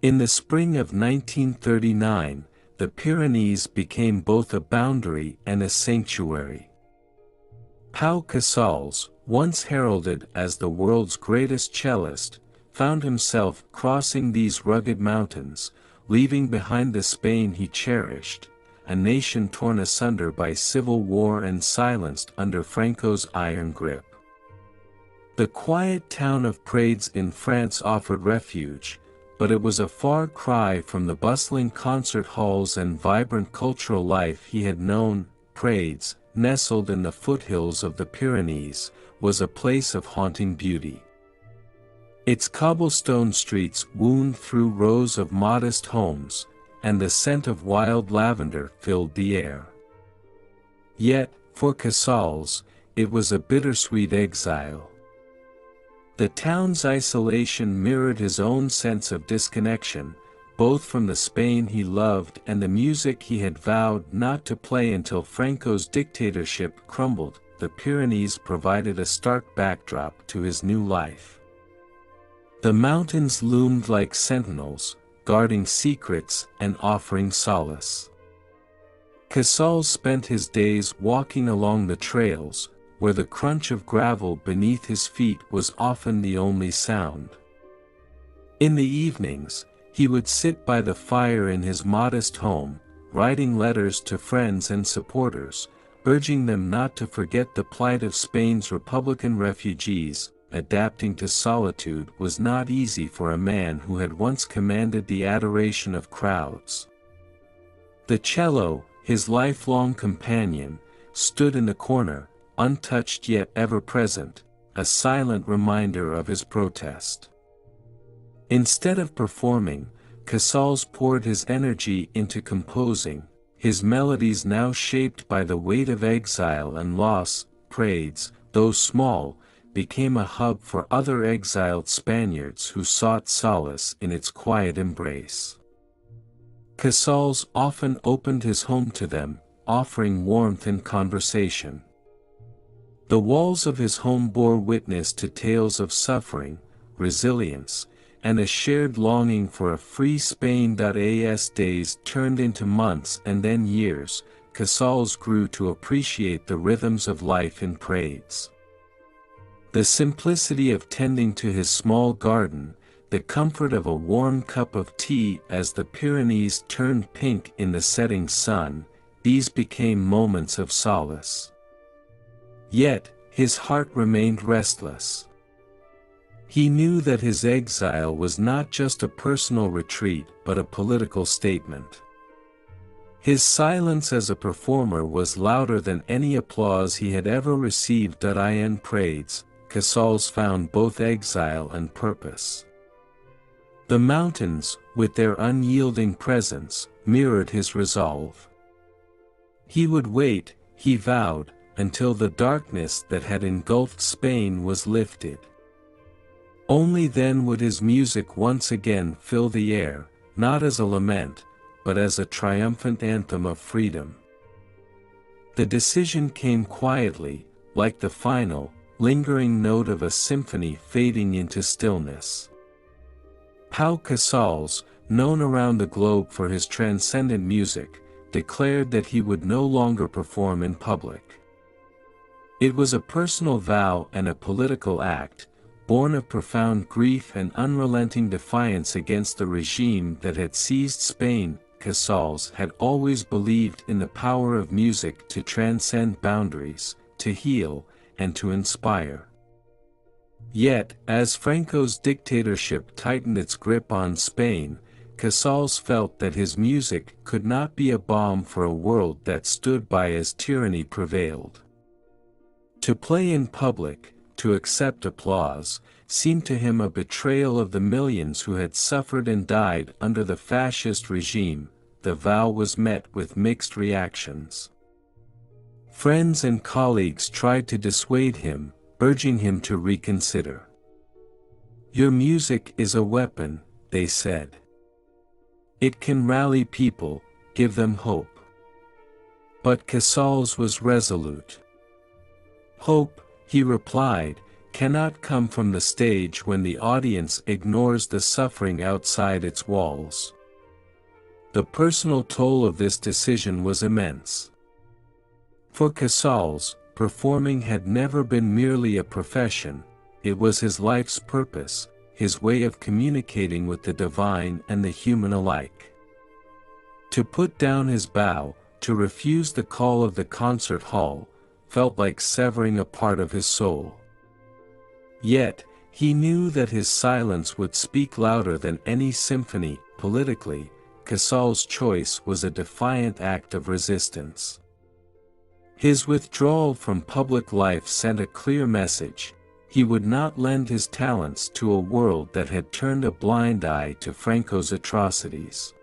In the spring of 1939, the Pyrenees became both a boundary and a sanctuary. Pau Casals, once heralded as the world's greatest cellist, found himself crossing these rugged mountains, leaving behind the Spain he cherished, a nation torn asunder by civil war and silenced under Franco's iron grip. The quiet town of Prades in France offered refuge, but it was a far cry from the bustling concert halls and vibrant cultural life he had known. Prades, nestled in the foothills of the Pyrenees, was a place of haunting beauty. Its cobblestone streets wound through rows of modest homes, and the scent of wild lavender filled the air. Yet, for Casals, it was a bittersweet exile. The town's isolation mirrored his own sense of disconnection, both from the Spain he loved and the music he had vowed not to play until Franco's dictatorship crumbled. The Pyrenees provided a stark backdrop to his new life. The mountains loomed like sentinels, guarding secrets and offering solace. Casals spent his days walking along the trails, where the crunch of gravel beneath his feet was often the only sound. In the evenings, he would sit by the fire in his modest home, writing letters to friends and supporters, urging them not to forget the plight of Spain's Republican refugees. Adapting to solitude was not easy for a man who had once commanded the adoration of crowds. The cello, his lifelong companion, stood in the corner, untouched yet ever-present, a silent reminder of his protest. Instead of performing, Casals poured his energy into composing, his melodies now shaped by the weight of exile and loss. Prades, though small, became a hub for other exiled Spaniards who sought solace in its quiet embrace. Casals often opened his home to them, offering warmth and conversation. The walls of his home bore witness to tales of suffering, resilience, and a shared longing for a free Spain. As days turned into months and then years, Casals grew to appreciate the rhythms of life in Prades. The simplicity of tending to his small garden, the comfort of a warm cup of tea as the Pyrenees turned pink in the setting sun, these became moments of solace. Yet, his heart remained restless. He knew that his exile was not just a personal retreat but a political statement. His silence as a performer was louder than any applause he had ever received. In Prades, Casals found both exile and purpose. The mountains, with their unyielding presence, mirrored his resolve. He would wait, he vowed, until the darkness that had engulfed Spain was lifted. Only then would his music once again fill the air, not as a lament, but as a triumphant anthem of freedom. The decision came quietly, like the final, lingering note of a symphony fading into stillness. Pau Casals, known around the globe for his transcendent music, declared that he would no longer perform in public. It was a personal vow and a political act, born of profound grief and unrelenting defiance against the regime that had seized Spain. Casals had always believed in the power of music to transcend boundaries, to heal, and to inspire. Yet, as Franco's dictatorship tightened its grip on Spain, Casals felt that his music could not be a balm for a world that stood by as tyranny prevailed. To play in public, to accept applause, seemed to him a betrayal of the millions who had suffered and died under the fascist regime. The vow was met with mixed reactions. Friends and colleagues tried to dissuade him, urging him to reconsider. "Your music is a weapon," they said. "It can rally people, give them hope." But Casals was resolute. "Hope," he replied, cannot come from the stage when the audience ignores the suffering outside its walls. The personal toll of this decision was immense. For Casals, performing had never been merely a profession, it was his life's purpose, his way of communicating with the divine and the human alike. To put down his bow, to refuse the call of the concert hall, felt like severing a part of his soul. Yet, he knew that his silence would speak louder than any symphony. Politically, Casals' choice was a defiant act of resistance. His withdrawal from public life sent a clear message: he would not lend his talents to a world that had turned a blind eye to Franco's atrocities.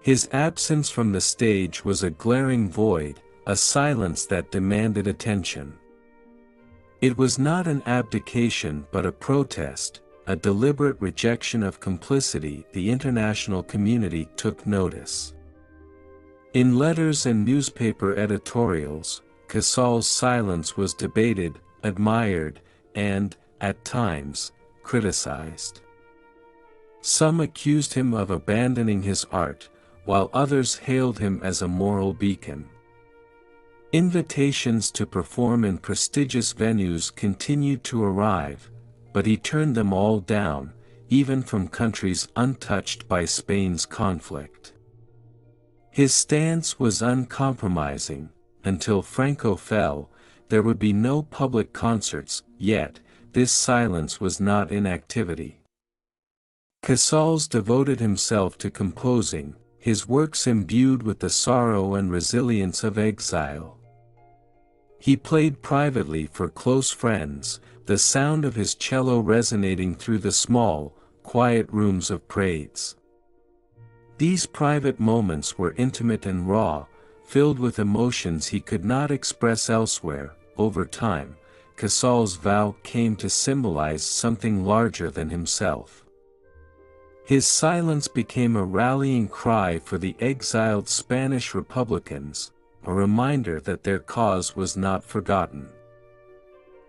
His absence from the stage was a glaring void, a silence that demanded attention. It was not an abdication but a protest, a deliberate rejection of complicity. The international community took notice. In letters and newspaper editorials, Casals' silence was debated, admired, and, at times, criticized. Some accused him of abandoning his art, while others hailed him as a moral beacon. Invitations to perform in prestigious venues continued to arrive, but he turned them all down, even from countries untouched by Spain's conflict. His stance was uncompromising: until Franco fell, there would be no public concerts. Yet, this silence was not inactivity. Casals devoted himself to composing, his works imbued with the sorrow and resilience of exile. He played privately for close friends, the sound of his cello resonating through the small, quiet rooms of Prades. These private moments were intimate and raw, filled with emotions he could not express elsewhere. Over time, Casals' vow came to symbolize something larger than himself. His silence became a rallying cry for the exiled Spanish Republicans, a reminder that their cause was not forgotten.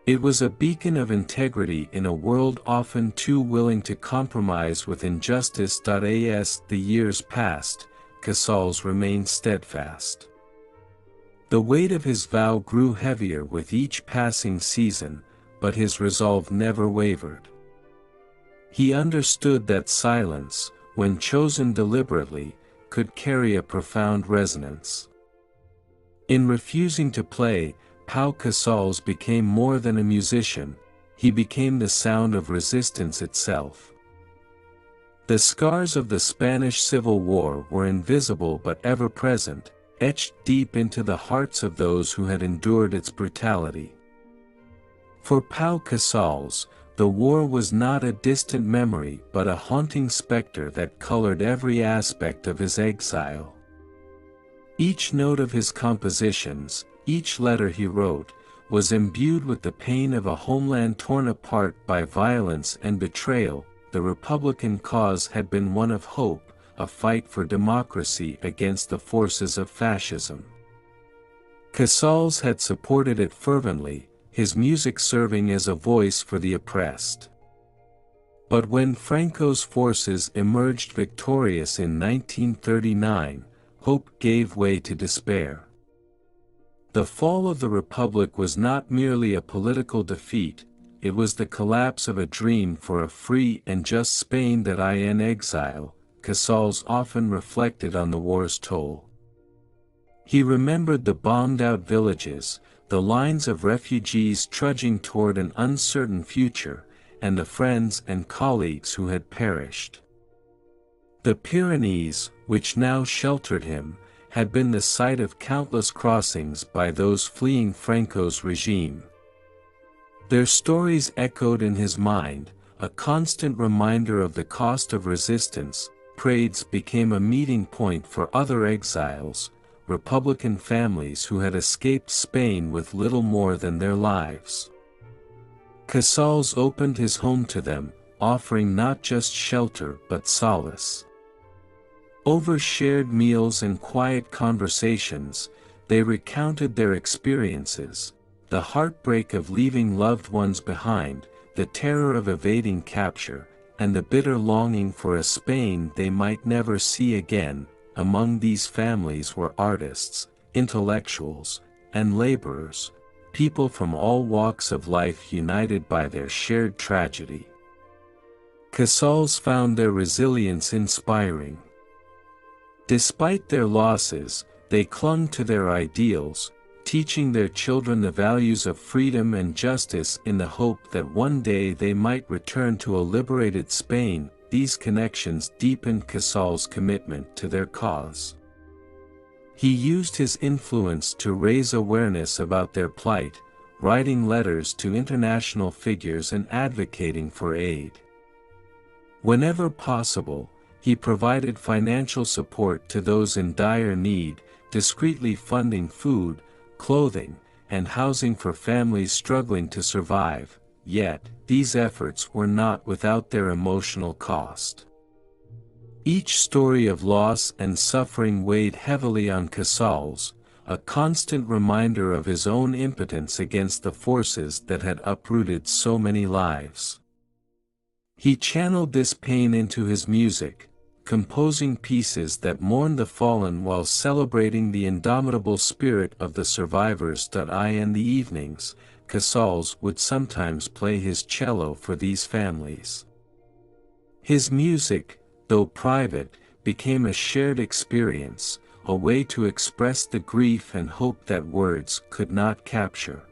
It was a beacon of integrity in a world often too willing to compromise with injustice. As the years passed, Casals remained steadfast. The weight of his vow grew heavier with each passing season, but his resolve never wavered. He understood that silence, when chosen deliberately, could carry a profound resonance. In refusing to play, Pau Casals became more than a musician, he became the sound of resistance itself. The scars of the Spanish Civil War were invisible but ever present, etched deep into the hearts of those who had endured its brutality. For Pau Casals, the war was not a distant memory but a haunting specter that colored every aspect of his exile. Each note of his compositions, each letter he wrote, was imbued with the pain of a homeland torn apart by violence and betrayal. The Republican cause had been one of hope, a fight for democracy against the forces of fascism. Casals had supported it fervently, his music serving as a voice for the oppressed. But when Franco's forces emerged victorious in 1939, hope gave way to despair. The fall of the Republic was not merely a political defeat, it was the collapse of a dream for a free and just Spain. In exile, Casals often reflected on the war's toll. He remembered the bombed-out villages, the lines of refugees trudging toward an uncertain future, and the friends and colleagues who had perished. The Pyrenees, which now sheltered him, had been the site of countless crossings by those fleeing Franco's regime. Their stories echoed in his mind, a constant reminder of the cost of resistance. Prades became a meeting point for other exiles, Republican families who had escaped Spain with little more than their lives. Casals opened his home to them, offering not just shelter but solace. Over shared meals and quiet conversations, they recounted their experiences, the heartbreak of leaving loved ones behind, the terror of evading capture, and the bitter longing for a Spain they might never see again. Among these families were artists, intellectuals, and laborers, people from all walks of life united by their shared tragedy. Casals found their resilience inspiring. Despite their losses, they clung to their ideals, teaching their children the values of freedom and justice in the hope that one day they might return to a liberated Spain. These connections deepened Casals' commitment to their cause. He used his influence to raise awareness about their plight, writing letters to international figures and advocating for aid. Whenever possible, he provided financial support to those in dire need, discreetly funding food, clothing, and housing for families struggling to survive. Yet, these efforts were not without their emotional cost. Each story of loss and suffering weighed heavily on Casals, a constant reminder of his own impotence against the forces that had uprooted so many lives. He channeled this pain into his music, composing pieces that mourned the fallen while celebrating the indomitable spirit of the survivors. In the evenings, Casals would sometimes play his cello for these families. His music, though private, became a shared experience, a way to express the grief and hope that words could not capture.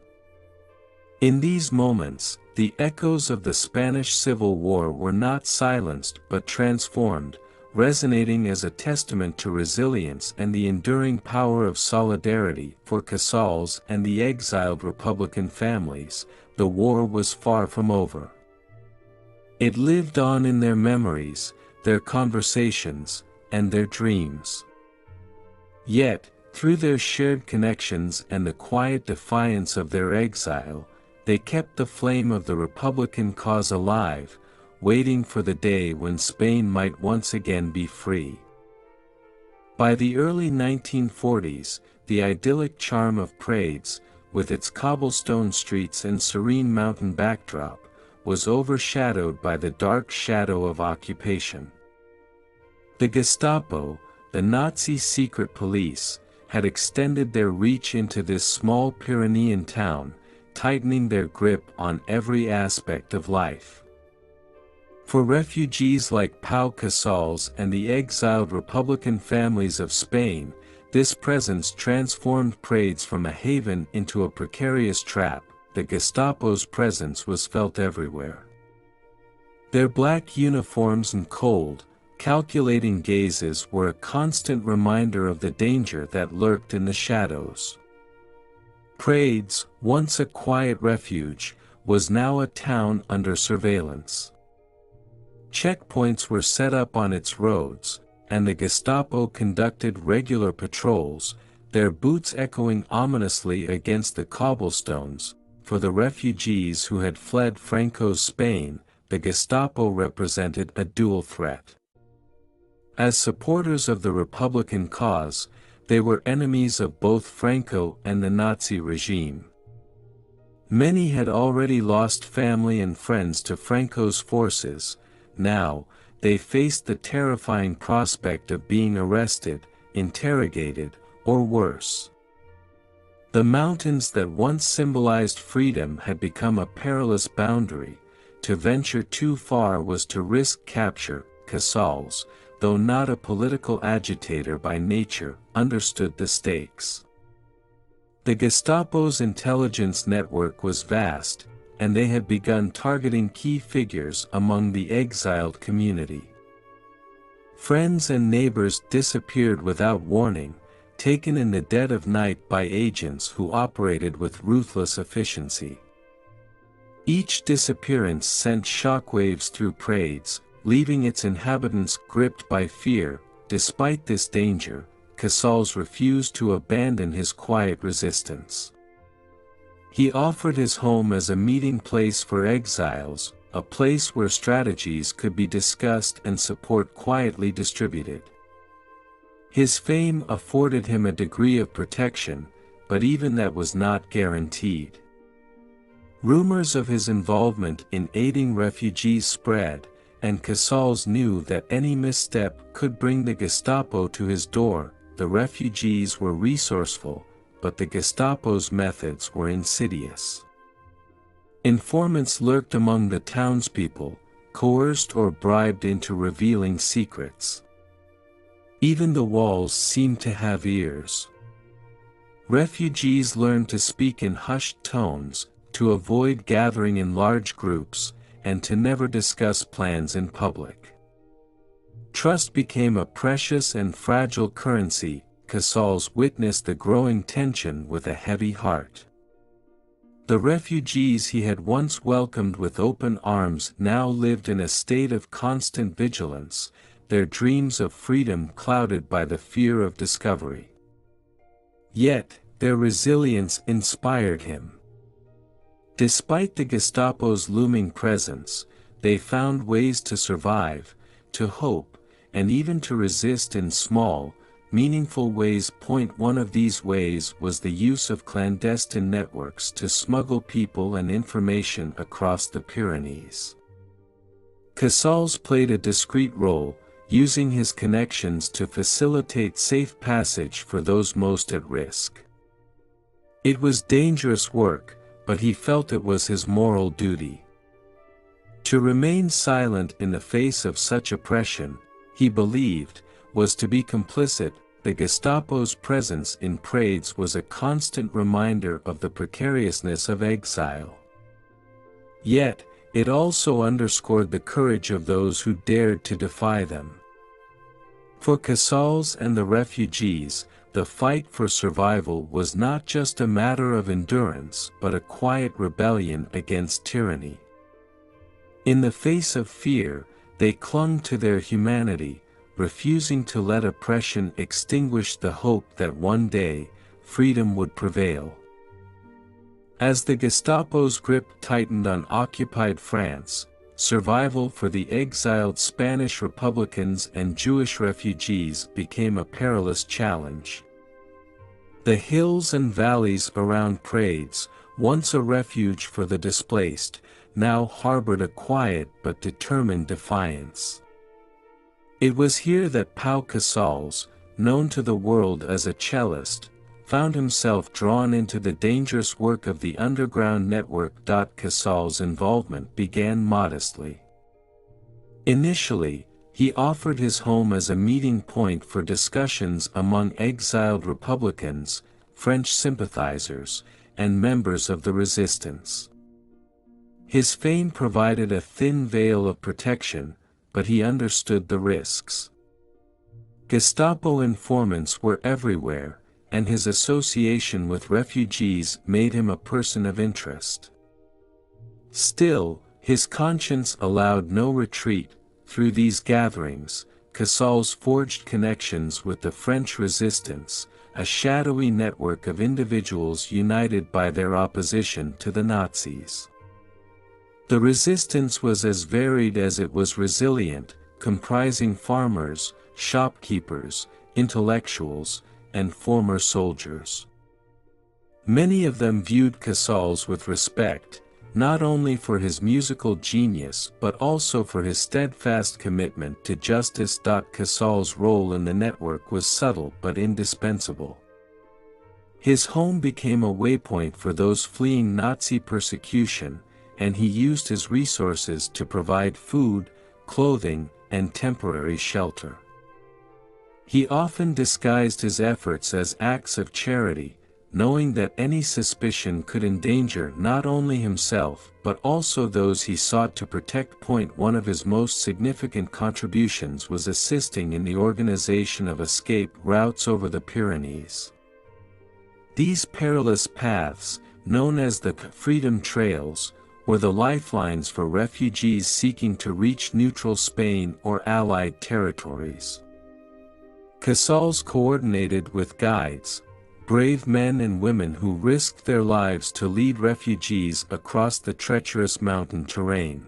In these moments, the echoes of the Spanish Civil War were not silenced but transformed, resonating as a testament to resilience and the enduring power of solidarity. For Casals and the exiled Republican families, the war was far from over. It lived on in their memories, their conversations, and their dreams. Yet, through their shared connections and the quiet defiance of their exile, they kept the flame of the Republican cause alive, waiting for the day when Spain might once again be free. By the early 1940s, the idyllic charm of Prades, with its cobblestone streets and serene mountain backdrop, was overshadowed by the dark shadow of occupation. The Gestapo, the Nazi secret police, had extended their reach into this small Pyrenean town, tightening their grip on every aspect of life. For refugees like Pau Casals and the exiled Republican families of Spain, this presence transformed Prades from a haven into a precarious trap. The Gestapo's presence was felt everywhere. Their black uniforms and cold, calculating gazes were a constant reminder of the danger that lurked in the shadows. Prades, once a quiet refuge, was now a town under surveillance. Checkpoints were set up on its roads, and the Gestapo conducted regular patrols, their boots echoing ominously against the cobblestones. For the refugees who had fled Franco's Spain, the Gestapo represented a dual threat. As supporters of the Republican cause, they were enemies of both Franco and the Nazi regime. Many had already lost family and friends to Franco's forces. Now, they faced the terrifying prospect of being arrested, interrogated, or worse. The mountains that once symbolized freedom had become a perilous boundary. To venture too far was to risk capture. Casals, though not a political agitator by nature, understood the stakes. The Gestapo's intelligence network was vast, and they had begun targeting key figures among the exiled community. Friends and neighbors disappeared without warning, taken in the dead of night by agents who operated with ruthless efficiency. Each disappearance sent shockwaves through Prades, leaving its inhabitants gripped by fear. Despite this danger, Casals refused to abandon his quiet resistance. He offered his home as a meeting place for exiles, a place where strategies could be discussed and support quietly distributed. His fame afforded him a degree of protection, but even that was not guaranteed. Rumors of his involvement in aiding refugees spread, and Casals knew that any misstep could bring the Gestapo to his door. The refugees were resourceful, but the Gestapo's methods were insidious. Informants lurked among the townspeople, coerced or bribed into revealing secrets. Even the walls seemed to have ears. Refugees learned to speak in hushed tones, to avoid gathering in large groups, and to never discuss plans in public. Trust became a precious and fragile currency. Casals witnessed the growing tension with a heavy heart. The refugees he had once welcomed with open arms now lived in a state of constant vigilance, their dreams of freedom clouded by the fear of discovery. Yet, their resilience inspired him. Despite the Gestapo's looming presence, they found ways to survive, to hope, and even to resist in small, meaningful ways. One of these ways was the use of clandestine networks to smuggle people and information across the Pyrenees. Casals played a discreet role, using his connections to facilitate safe passage for those most at risk. It was dangerous work, but he felt it was his moral duty. To remain silent in the face of such oppression, he believed, was to be complicit. The Gestapo's presence in Prades was a constant reminder of the precariousness of exile. Yet, it also underscored the courage of those who dared to defy them. For Casals and the refugees, the fight for survival was not just a matter of endurance but a quiet rebellion against tyranny. In the face of fear, they clung to their humanity, refusing to let oppression extinguish the hope that one day, freedom would prevail. As the Gestapo's grip tightened on occupied France, survival for the exiled Spanish Republicans and Jewish refugees became a perilous challenge. The hills and valleys around Prades, once a refuge for the displaced, now harbored a quiet but determined defiance. It was here that Pau Casals, known to the world as a cellist, found himself drawn into the dangerous work of the underground network. Casals' involvement began modestly. Initially, he offered his home as a meeting point for discussions among exiled Republicans, French sympathizers, and members of the resistance. His fame provided a thin veil of protection, but he understood the risks. Gestapo informants were everywhere, and his association with refugees made him a person of interest. Still, his conscience allowed no retreat. Through these gatherings, Casals forged connections with the French resistance, a shadowy network of individuals united by their opposition to the Nazis. The resistance was as varied as it was resilient, comprising farmers, shopkeepers, intellectuals, and former soldiers. Many of them viewed Casals with respect, not only for his musical genius but also for his steadfast commitment to justice. Casals' role in the network was subtle but indispensable. His home became a waypoint for those fleeing Nazi persecution, and he used his resources to provide food, clothing, and temporary shelter. He often disguised his efforts as acts of charity, knowing that any suspicion could endanger not only himself but also those he sought to protect. One of his most significant contributions was assisting in the organization of escape routes over the Pyrenees. These perilous paths, known as the Freedom Trails, were the lifelines for refugees seeking to reach neutral Spain or Allied territories. Casals coordinated with guides, brave men and women who risked their lives to lead refugees across the treacherous mountain terrain.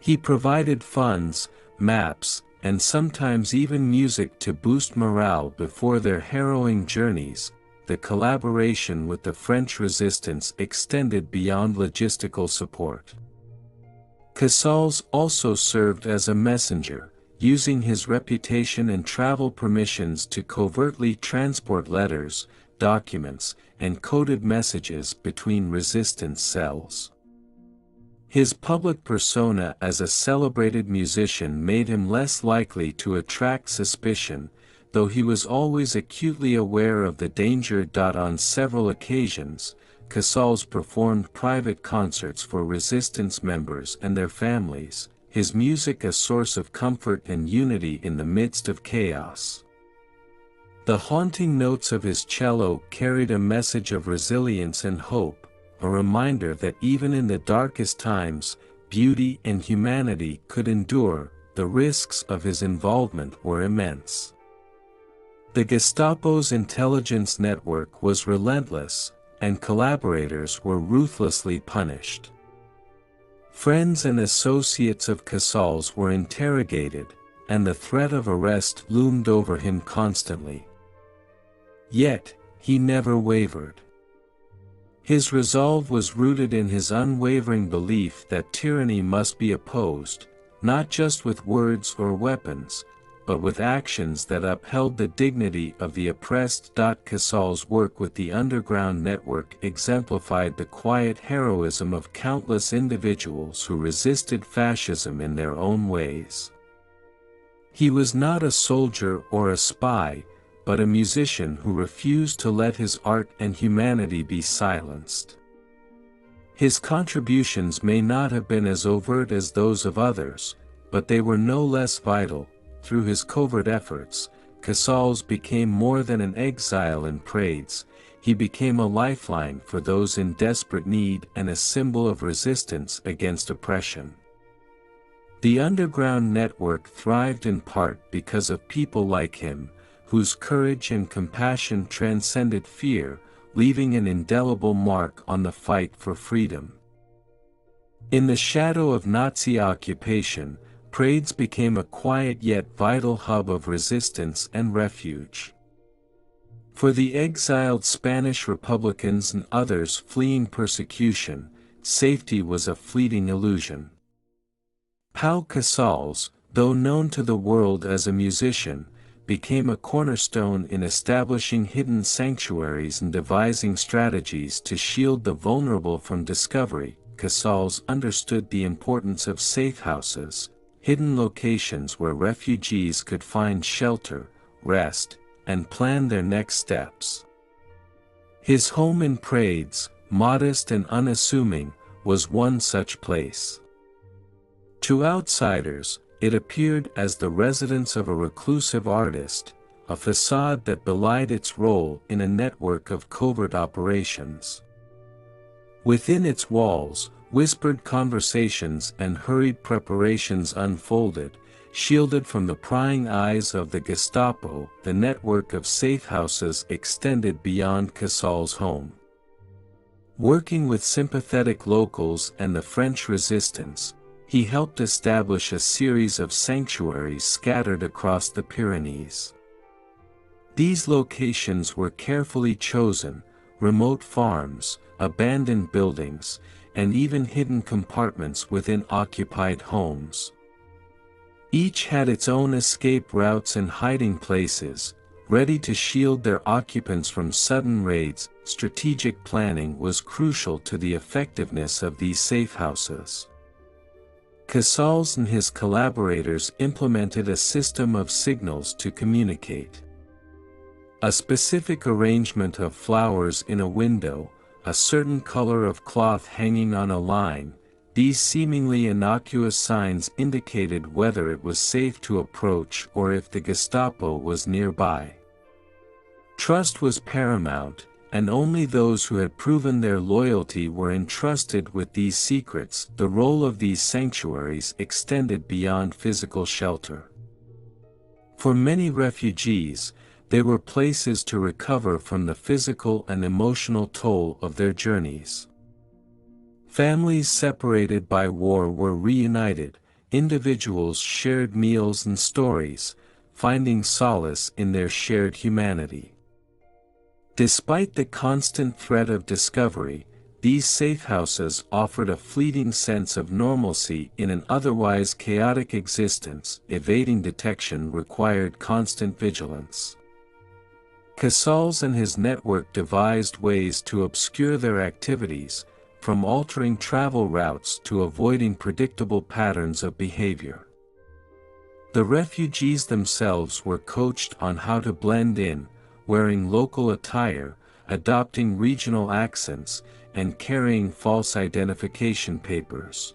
He provided funds, maps, and sometimes even music to boost morale before their harrowing journeys. the collaboration with the French resistance extended beyond logistical support. Casals also served as a messenger, using his reputation and travel permissions to covertly transport letters, documents, and coded messages between resistance cells. His public persona as a celebrated musician made him less likely to attract suspicion, though he was always acutely aware of the danger. On several occasions, Casals performed private concerts for resistance members and their families, his music a source of comfort and unity in the midst of chaos. The haunting notes of his cello carried a message of resilience and hope, a reminder that even in the darkest times, beauty and humanity could endure. The risks of his involvement were immense. The Gestapo's intelligence network was relentless, and collaborators were ruthlessly punished. Friends and associates of Casals were interrogated, and the threat of arrest loomed over him constantly. Yet, he never wavered. His resolve was rooted in his unwavering belief that tyranny must be opposed, not just with words or weapons, but with actions that upheld the dignity of the oppressed. Casals' work with the underground network exemplified the quiet heroism of countless individuals who resisted fascism in their own ways. He was not a soldier or a spy, but a musician who refused to let his art and humanity be silenced. His contributions may not have been as overt as those of others, but they were no less vital. Through his covert efforts, Casals became more than an exile in Prades, he became a lifeline for those in desperate need and a symbol of resistance against oppression. The underground network thrived in part because of people like him, whose courage and compassion transcended fear, leaving an indelible mark on the fight for freedom. In the shadow of Nazi occupation, Prades became a quiet yet vital hub of resistance and refuge. For the exiled Spanish Republicans and others fleeing persecution, safety was a fleeting illusion. Pau Casals, though known to the world as a musician, became a cornerstone in establishing hidden sanctuaries and devising strategies to shield the vulnerable from discovery. Casals understood the importance of safe houses, hidden locations where refugees could find shelter, rest, and plan their next steps. His home in Prades, modest and unassuming, was one such place. To outsiders, it appeared as the residence of a reclusive artist, a facade that belied its role in a network of covert operations. Within its walls, whispered conversations and hurried preparations unfolded, shielded from the prying eyes of the Gestapo. The network of safe houses extended beyond Casals' home. Working with sympathetic locals and the French resistance, he helped establish a series of sanctuaries scattered across the Pyrenees. These locations were carefully chosen: remote farms, abandoned buildings, and even hidden compartments within occupied homes. Each had its own escape routes and hiding places, ready to shield their occupants from sudden raids. Strategic planning was crucial to the effectiveness of these safe houses. Casals and his collaborators implemented a system of signals to communicate. A specific arrangement of flowers in a window, a certain color of cloth hanging on a line, these seemingly innocuous signs indicated whether it was safe to approach or if the Gestapo was nearby. Trust was paramount, and only those who had proven their loyalty were entrusted with these secrets. The role of these sanctuaries extended beyond physical shelter. For many refugees, they were places to recover from the physical and emotional toll of their journeys. Families separated by war were reunited, individuals shared meals and stories, finding solace in their shared humanity. Despite the constant threat of discovery, these safe houses offered a fleeting sense of normalcy in an otherwise chaotic existence. Evading detection required constant vigilance. Casals and his network devised ways to obscure their activities, from altering travel routes to avoiding predictable patterns of behavior. The refugees themselves were coached on how to blend in, wearing local attire, adopting regional accents, and carrying false identification papers.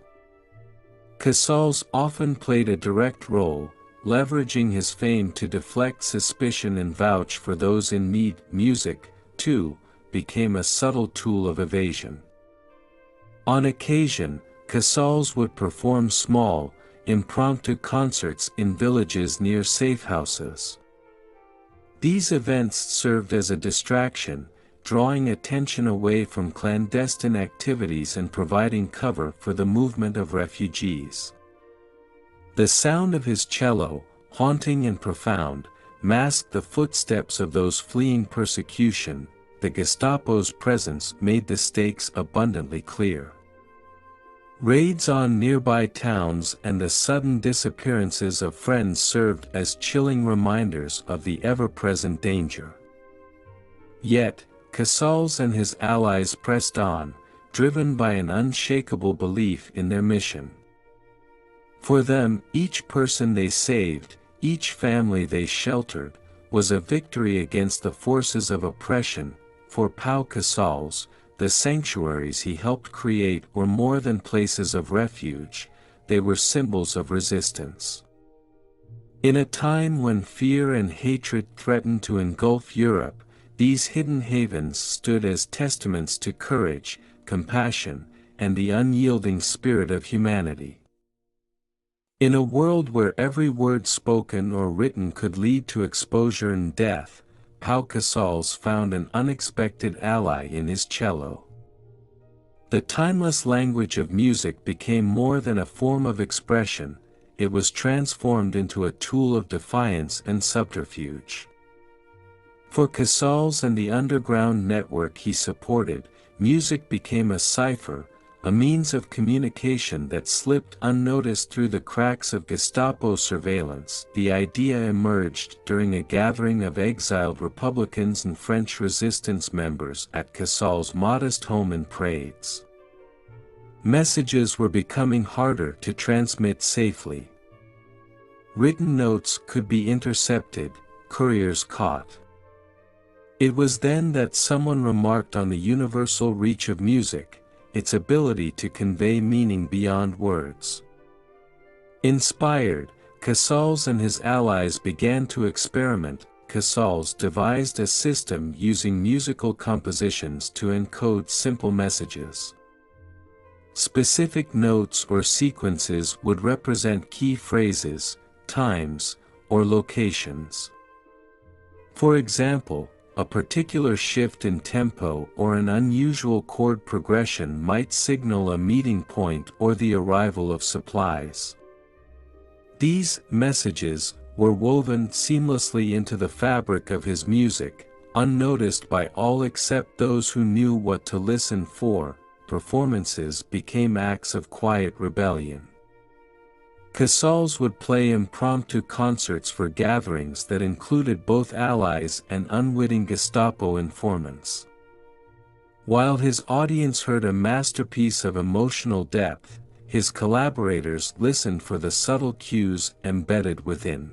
Casals often played a direct role, leveraging his fame to deflect suspicion and vouch for those in need. Music, too, became a subtle tool of evasion. On occasion, Casals would perform small, impromptu concerts in villages near safe houses. These events served as a distraction, drawing attention away from clandestine activities and providing cover for the movement of refugees. The sound of his cello, haunting and profound, masked the footsteps of those fleeing persecution. The Gestapo's presence made the stakes abundantly clear. Raids on nearby towns and the sudden disappearances of friends served as chilling reminders of the ever-present danger. Yet, Casals and his allies pressed on, driven by an unshakable belief in their mission. For them, each person they saved, each family they sheltered, was a victory against the forces of oppression. For Pau Casals, the sanctuaries he helped create were more than places of refuge, they were symbols of resistance. In a time when fear and hatred threatened to engulf Europe, these hidden havens stood as testaments to courage, compassion, and the unyielding spirit of humanity. In a world where every word spoken or written could lead to exposure and death, Pau Casals found an unexpected ally in his cello. The timeless language of music became more than a form of expression, it was transformed into a tool of defiance and subterfuge. For Casals and the underground network he supported, music became a cipher, a means of communication that slipped unnoticed through the cracks of Gestapo surveillance. The idea emerged during a gathering of exiled Republicans and French resistance members at Casals' modest home in Prades. Messages were becoming harder to transmit safely. Written notes could be intercepted, couriers caught. It was then that someone remarked on the universal reach of music, its ability to convey meaning beyond words. Inspired, Casals and his allies began to experiment. Casals devised a system using musical compositions to encode simple messages. Specific notes or sequences would represent key phrases, times, or locations. For example, a particular shift in tempo or an unusual chord progression might signal a meeting point or the arrival of supplies. These messages were woven seamlessly into the fabric of his music, unnoticed by all except those who knew what to listen for. Performances became acts of quiet rebellion. Casals would play impromptu concerts for gatherings that included both allies and unwitting Gestapo informants. While his audience heard a masterpiece of emotional depth, his collaborators listened for the subtle cues embedded within.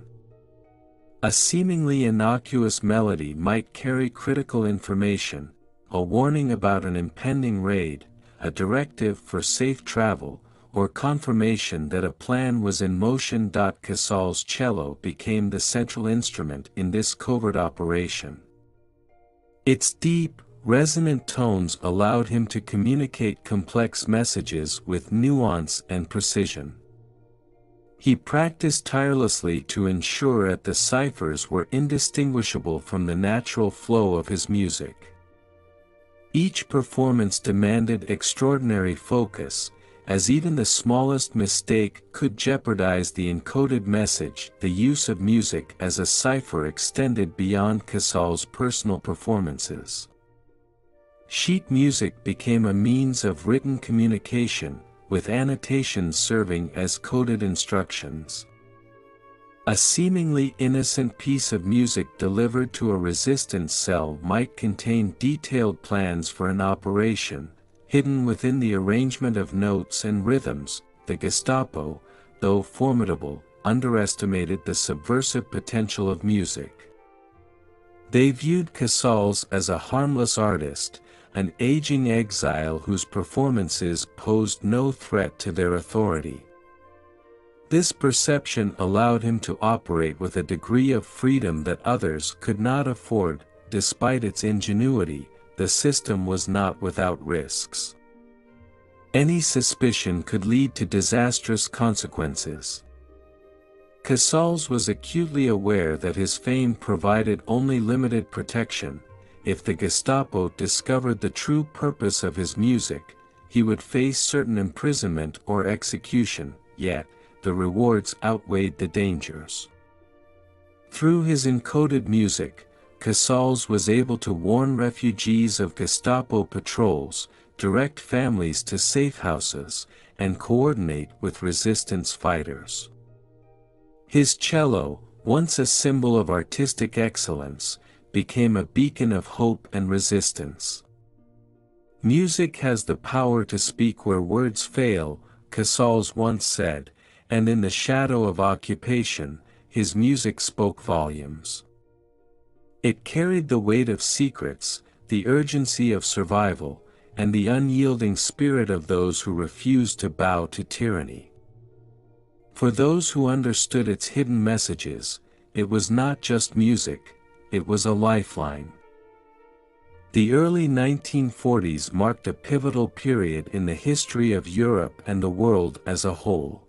A seemingly innocuous melody might carry critical information, a warning about an impending raid, a directive for safe travel, or confirmation that a plan was in motion. Casals' cello became the central instrument in this covert operation. Its deep, resonant tones allowed him to communicate complex messages with nuance and precision. He practiced tirelessly to ensure that the ciphers were indistinguishable from the natural flow of his music. Each performance demanded extraordinary focus, as even the smallest mistake could jeopardize the encoded message. The use of music as a cipher extended beyond Casals' personal performances. Sheet music became a means of written communication, with annotations serving as coded instructions. A seemingly innocent piece of music delivered to a resistance cell might contain detailed plans for an operation. Hidden within the arrangement of notes and rhythms, the Gestapo, though formidable, underestimated the subversive potential of music. They viewed Casals as a harmless artist, an aging exile whose performances posed no threat to their authority. This perception allowed him to operate with a degree of freedom that others could not afford. Despite its ingenuity, the system was not without risks. Any suspicion could lead to disastrous consequences. Casals was acutely aware that his fame provided only limited protection. If the Gestapo discovered the true purpose of his music, he would face certain imprisonment or execution, yet, the rewards outweighed the dangers. Through his encoded music, Casals was able to warn refugees of Gestapo patrols, direct families to safe houses, and coordinate with resistance fighters. His cello, once a symbol of artistic excellence, became a beacon of hope and resistance. Music has the power to speak where words fail, Casals once said, and in the shadow of occupation, his music spoke volumes. It carried the weight of secrets, the urgency of survival, and the unyielding spirit of those who refused to bow to tyranny. For those who understood its hidden messages, it was not just music, it was a lifeline. The early 1940s marked a pivotal period in the history of Europe and the world as a whole.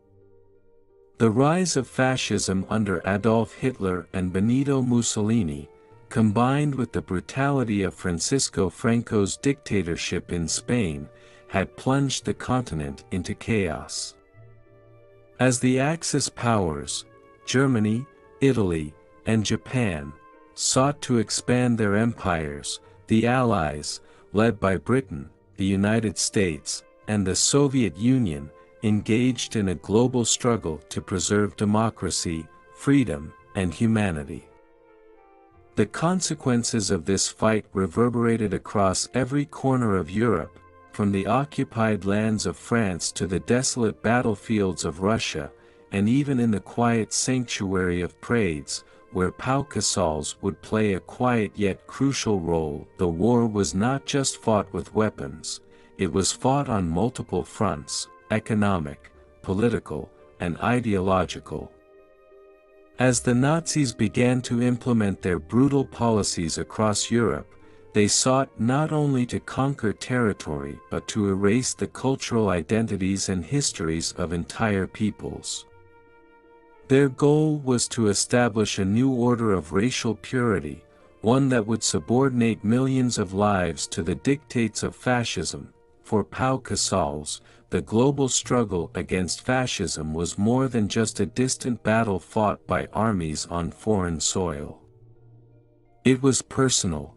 The rise of fascism under Adolf Hitler and Benito Mussolini, combined with the brutality of Francisco Franco's dictatorship in Spain, had plunged the continent into chaos. As the Axis powers, Germany, Italy, and Japan, sought to expand their empires, the Allies, led by Britain, the United States, and the Soviet Union, engaged in a global struggle to preserve democracy, freedom, and humanity. The consequences of this fight reverberated across every corner of Europe, from the occupied lands of France to the desolate battlefields of Russia, and even in the quiet sanctuary of Prades, where Pau Casals would play a quiet yet crucial role. The war was not just fought with weapons, it was fought on multiple fronts: economic, political, and ideological. As the Nazis began to implement their brutal policies across Europe, they sought not only to conquer territory but to erase the cultural identities and histories of entire peoples. Their goal was to establish a new order of racial purity, one that would subordinate millions of lives to the dictates of fascism. For Pau Casals, the global struggle against fascism was more than just a distant battle fought by armies on foreign soil. It was personal.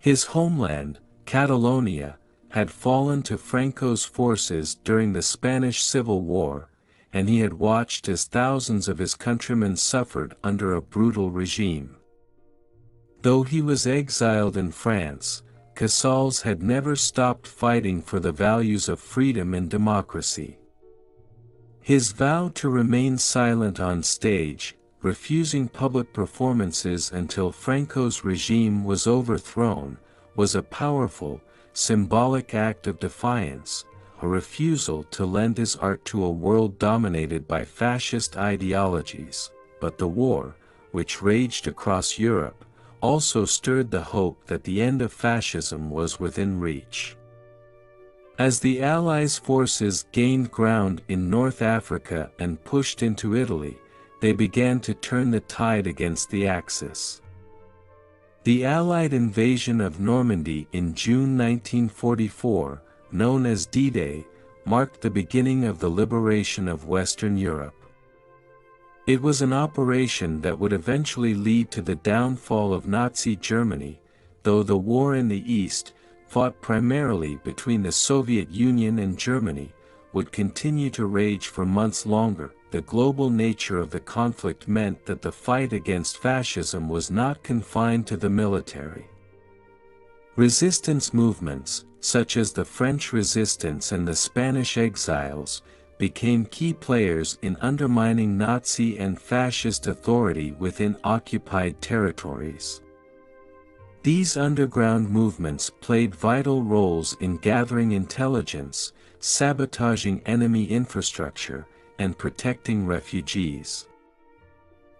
His homeland, Catalonia, had fallen to Franco's forces during the Spanish Civil War, and he had watched as thousands of his countrymen suffered under a brutal regime. Though he was exiled in France, Casals had never stopped fighting for the values of freedom and democracy. His vow to remain silent on stage, refusing public performances until Franco's regime was overthrown, was a powerful, symbolic act of defiance, a refusal to lend his art to a world dominated by fascist ideologies. But the war, which raged across Europe, also stirred the hope that the end of fascism was within reach. As the Allies' forces gained ground in North Africa and pushed into Italy, they began to turn the tide against the Axis. The Allied invasion of Normandy in June 1944, known as D-Day, marked the beginning of the liberation of Western Europe. It was an operation that would eventually lead to the downfall of Nazi Germany, though the war in the East, fought primarily between the Soviet Union and Germany, would continue to rage for months longer. The global nature of the conflict meant that the fight against fascism was not confined to the military. Resistance movements, such as the French Resistance and the Spanish exiles, became key players in undermining Nazi and fascist authority within occupied territories. These underground movements played vital roles in gathering intelligence, sabotaging enemy infrastructure, and protecting refugees.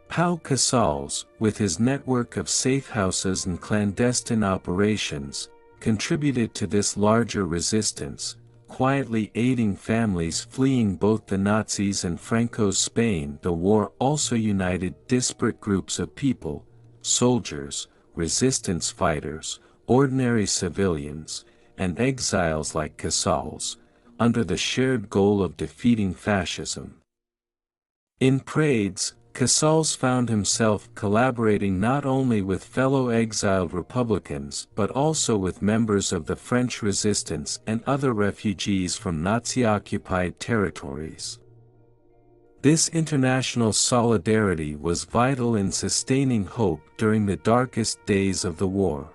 Pau Casals, with his network of safe houses and clandestine operations, contributed to this larger resistance, quietly aiding families fleeing both the Nazis and Franco's Spain. The war also united disparate groups of people, soldiers, resistance fighters, ordinary civilians, and exiles like Casals, under the shared goal of defeating fascism. In Prades, Casals found himself collaborating not only with fellow exiled Republicans but also with members of the French Resistance and other refugees from Nazi-occupied territories. This international solidarity was vital in sustaining hope during the darkest days of the war.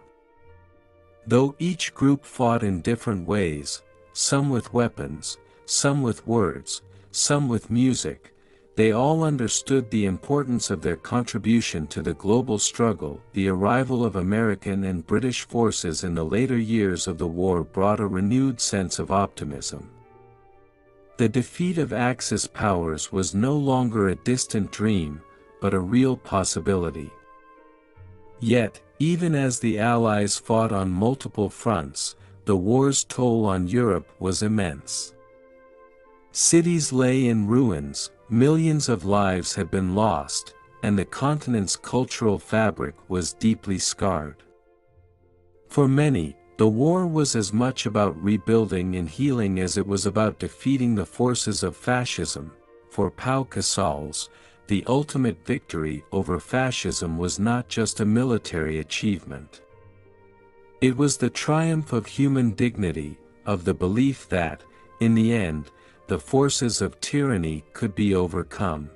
Though each group fought in different ways, some with weapons, some with words, some with music, they all understood the importance of their contribution to the global struggle. The arrival of American and British forces in the later years of the war brought a renewed sense of optimism. The defeat of Axis powers was no longer a distant dream, but a real possibility. Yet, even as the Allies fought on multiple fronts, the war's toll on Europe was immense. Cities lay in ruins, millions of lives had been lost, and the continent's cultural fabric was deeply scarred. For many, the war was as much about rebuilding and healing as it was about defeating the forces of fascism. For Pau Casals, the ultimate victory over fascism was not just a military achievement. It was the triumph of human dignity, of the belief that, in the end, the forces of tyranny could be overcome.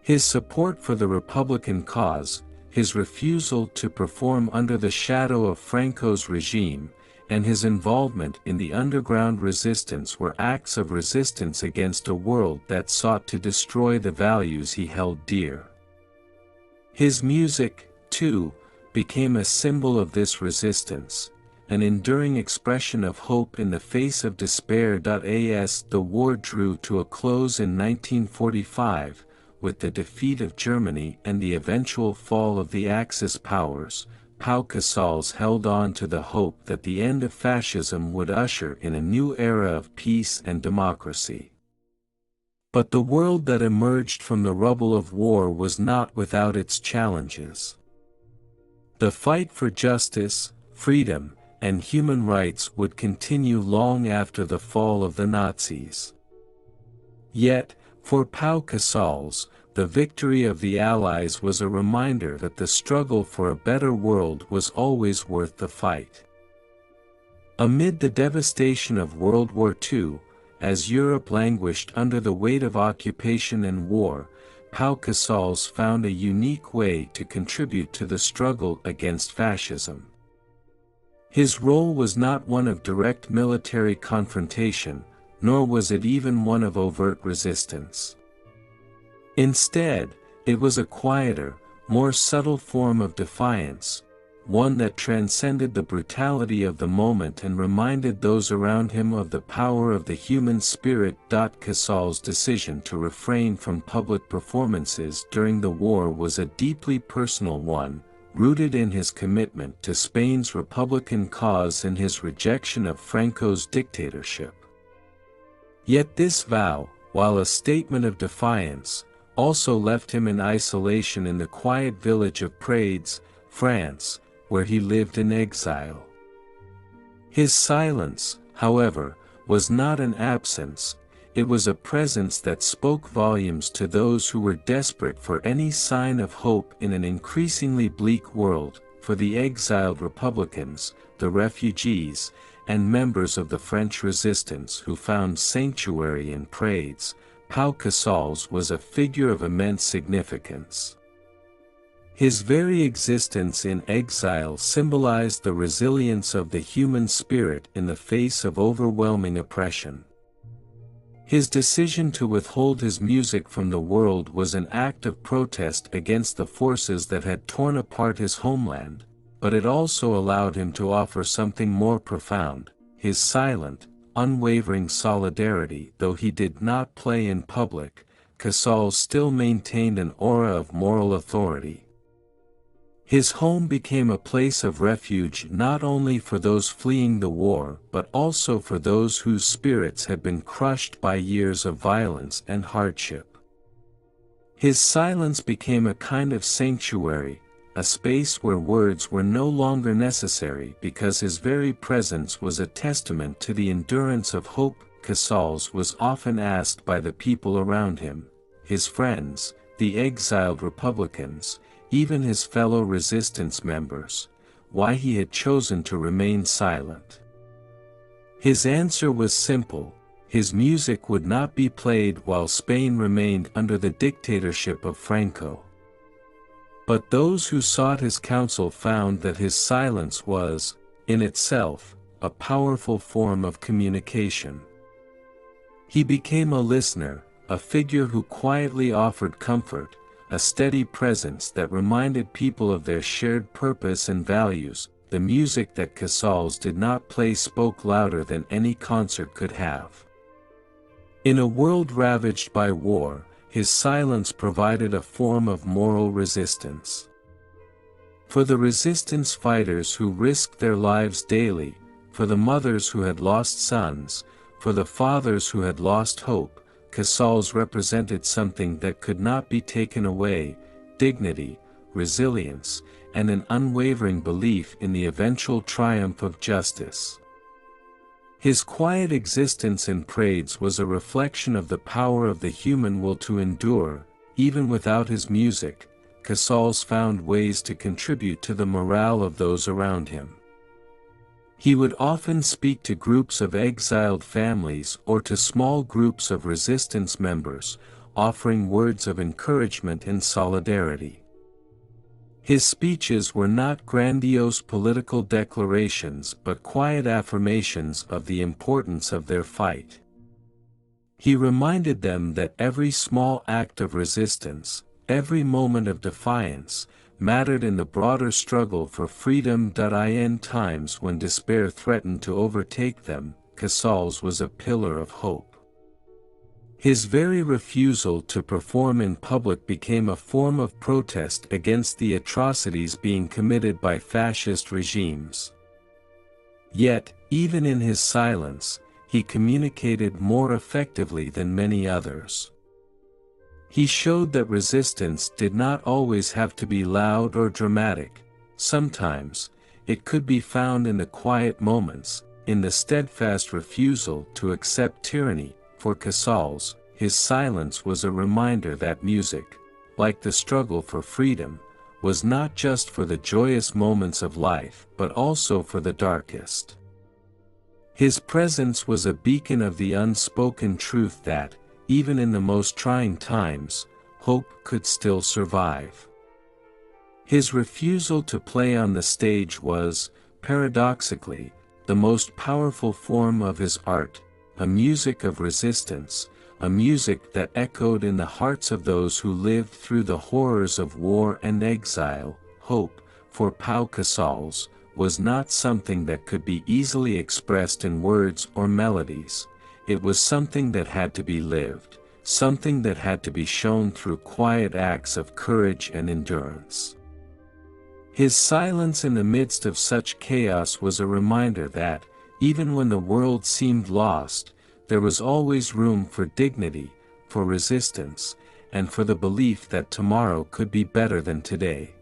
His support for the Republican cause, his refusal to perform under the shadow of Franco's regime, and his involvement in the underground resistance were acts of resistance against a world that sought to destroy the values he held dear. His music, too, became a symbol of this resistance, an enduring expression of hope in the face of despair. As the war drew to a close in 1945, with the defeat of Germany and the eventual fall of the Axis powers, Pau Casals held on to the hope that the end of fascism would usher in a new era of peace and democracy. But the world that emerged from the rubble of war was not without its challenges. The fight for justice, freedom, and human rights would continue long after the fall of the Nazis. Yet, for Pau Casals, the victory of the Allies was a reminder that the struggle for a better world was always worth the fight. Amid the devastation of World War II, as Europe languished under the weight of occupation and war, Pau Casals found a unique way to contribute to the struggle against fascism. His role was not one of direct military confrontation, nor was it even one of overt resistance. Instead, it was a quieter, more subtle form of defiance, one that transcended the brutality of the moment and reminded those around him of the power of the human spirit. Casals' decision to refrain from public performances during the war was a deeply personal one, rooted in his commitment to Spain's Republican cause and his rejection of Franco's dictatorship. Yet this vow, while a statement of defiance, also left him in isolation in the quiet village of Prades, France, where he lived in exile. His silence, however, was not an absence, it was a presence that spoke volumes to those who were desperate for any sign of hope in an increasingly bleak world. For the exiled Republicans, the refugees, and members of the French resistance who found sanctuary in Prades, Pau Casals was a figure of immense significance. His very existence in exile symbolized the resilience of the human spirit in the face of overwhelming oppression. His decision to withhold his music from the world was an act of protest against the forces that had torn apart his homeland, but it also allowed him to offer something more profound, his silent, unwavering solidarity. Though he did not play in public, Casals still maintained an aura of moral authority. His home became a place of refuge not only for those fleeing the war but also for those whose spirits had been crushed by years of violence and hardship. His silence became a kind of sanctuary, a space where words were no longer necessary because his very presence was a testament to the endurance of hope. Casals was often asked by the people around him, his friends, the exiled Republicans, even his fellow resistance members, why he had chosen to remain silent. His answer was simple: his music would not be played while Spain remained under the dictatorship of Franco. But those who sought his counsel found that his silence was, in itself, a powerful form of communication. He became a listener, a figure who quietly offered comfort, a steady presence that reminded people of their shared purpose and values. The music that Casals did not play spoke louder than any concert could have. In a world ravaged by war, his silence provided a form of moral resistance. For the resistance fighters who risked their lives daily, for the mothers who had lost sons, for the fathers who had lost hope, Casals represented something that could not be taken away: dignity, resilience, and an unwavering belief in the eventual triumph of justice. His quiet existence in Prades was a reflection of the power of the human will to endure. Even without his music, Casals found ways to contribute to the morale of those around him. He would often speak to groups of exiled families or to small groups of resistance members, offering words of encouragement and solidarity. His speeches were not grandiose political declarations but quiet affirmations of the importance of their fight. He reminded them that every small act of resistance, every moment of defiance, mattered in the broader struggle for freedom. In times when despair threatened to overtake them, Casals was a pillar of hope. His very refusal to perform in public became a form of protest against the atrocities being committed by fascist regimes. Yet, even in his silence, he communicated more effectively than many others. He showed that resistance did not always have to be loud or dramatic. Sometimes, it could be found in the quiet moments, in the steadfast refusal to accept tyranny. For Casals, his silence was a reminder that music, like the struggle for freedom, was not just for the joyous moments of life but also for the darkest. His presence was a beacon of the unspoken truth that, even in the most trying times, hope could still survive. His refusal to play on the stage was, paradoxically, the most powerful form of his art, a music of resistance, a music that echoed in the hearts of those who lived through the horrors of war and exile. Hope, for Pau Casals, was not something that could be easily expressed in words or melodies. It was something that had to be lived, something that had to be shown through quiet acts of courage and endurance. His silence in the midst of such chaos was a reminder that, even when the world seemed lost, there was always room for dignity, for resistance, and for the belief that tomorrow could be better than today.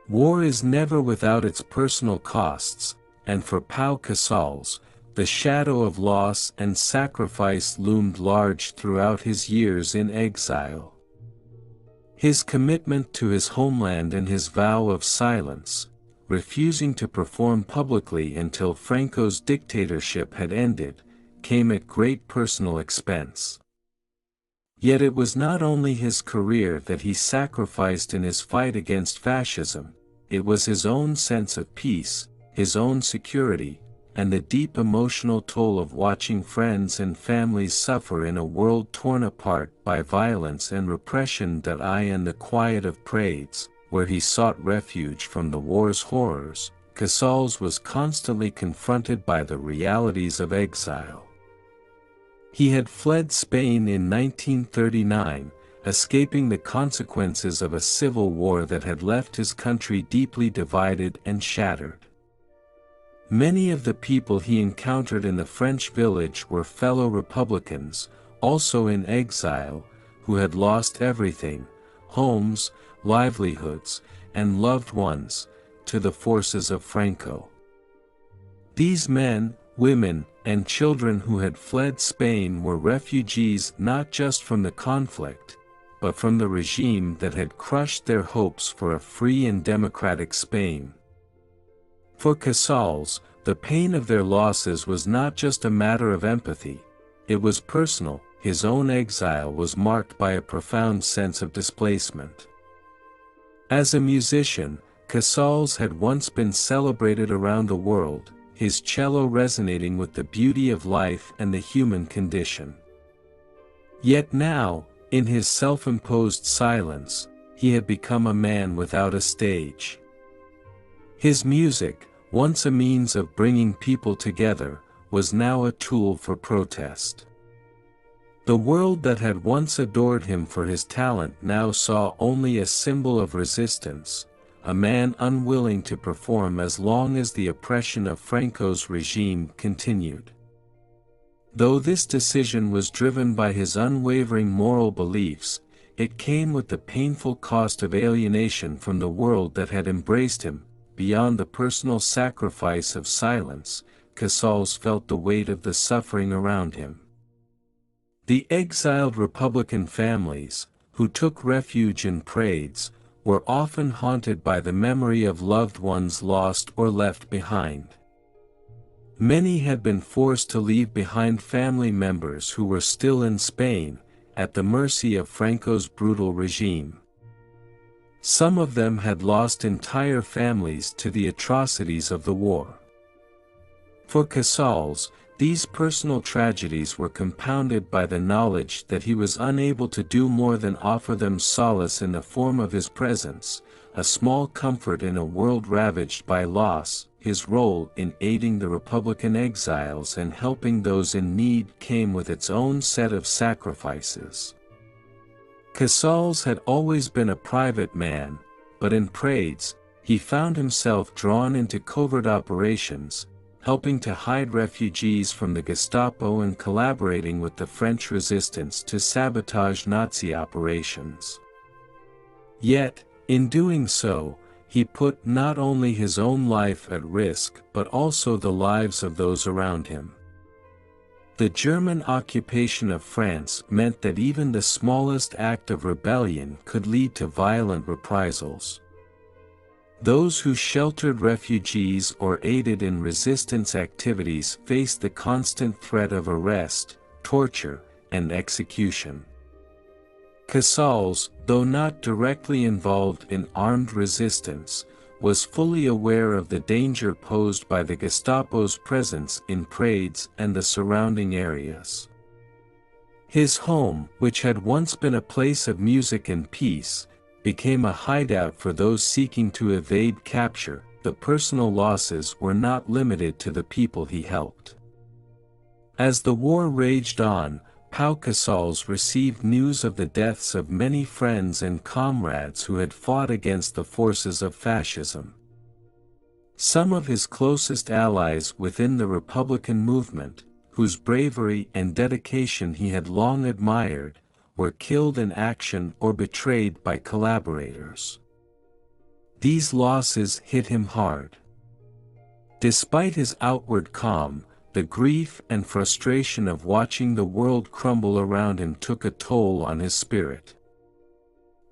War is never without its personal costs, and for Pau Casals, the shadow of loss and sacrifice loomed large throughout his years in exile. His commitment to his homeland and his vow of silence, refusing to perform publicly until Franco's dictatorship had ended, came at great personal expense. Yet it was not only his career that he sacrificed in his fight against fascism, it was his own sense of peace, his own security, and the deep emotional toll of watching friends and families suffer in a world torn apart by violence and repression that in the quiet of Prades, where he sought refuge from the war's horrors, Casals was constantly confronted by the realities of exile. He had fled Spain in 1939, escaping the consequences of a civil war that had left his country deeply divided and shattered. Many of the people he encountered in the French village were fellow Republicans, also in exile, who had lost everything, homes, livelihoods, and loved ones, to the forces of Franco. These men, women, and children who had fled Spain were refugees not just from the conflict, but from the regime that had crushed their hopes for a free and democratic Spain. For Casals, the pain of their losses was not just a matter of empathy, it was personal. His own exile was marked by a profound sense of displacement. As a musician, Casals had once been celebrated around the world, his cello resonating with the beauty of life and the human condition. Yet now, in his self-imposed silence, he had become a man without a stage. His music, once a means of bringing people together, was now a tool for protest. The world that had once adored him for his talent now saw only a symbol of resistance, a man unwilling to perform as long as the oppression of Franco's regime continued. Though this decision was driven by his unwavering moral beliefs, it came with the painful cost of alienation from the world that had embraced him. Beyond the personal sacrifice of silence, Casals felt the weight of the suffering around him. The exiled Republican families, who took refuge in Prades, were often haunted by the memory of loved ones lost or left behind. Many had been forced to leave behind family members who were still in Spain, at the mercy of Franco's brutal regime. Some of them had lost entire families to the atrocities of the war. For Casals, these personal tragedies were compounded by the knowledge that he was unable to do more than offer them solace in the form of his presence, a small comfort in a world ravaged by loss. His role in aiding the Republican exiles and helping those in need came with its own set of sacrifices. Casals had always been a private man, but in Prades, he found himself drawn into covert operations, helping to hide refugees from the Gestapo and collaborating with the French resistance to sabotage Nazi operations. Yet, in doing so, he put not only his own life at risk but also the lives of those around him. The German occupation of France meant that even the smallest act of rebellion could lead to violent reprisals. Those who sheltered refugees or aided in resistance activities faced the constant threat of arrest, torture, and execution. Casals, though not directly involved in armed resistance, was fully aware of the danger posed by the Gestapo's presence in Prades and the surrounding areas. His home, which had once been a place of music and peace, became a hideout for those seeking to evade capture. The personal losses were not limited to the people he helped. As the war raged on, Pau Casals received news of the deaths of many friends and comrades who had fought against the forces of fascism. Some of his closest allies within the Republican movement, whose bravery and dedication he had long admired, were killed in action or betrayed by collaborators. These losses hit him hard. Despite his outward calm, the grief and frustration of watching the world crumble around him took a toll on his spirit.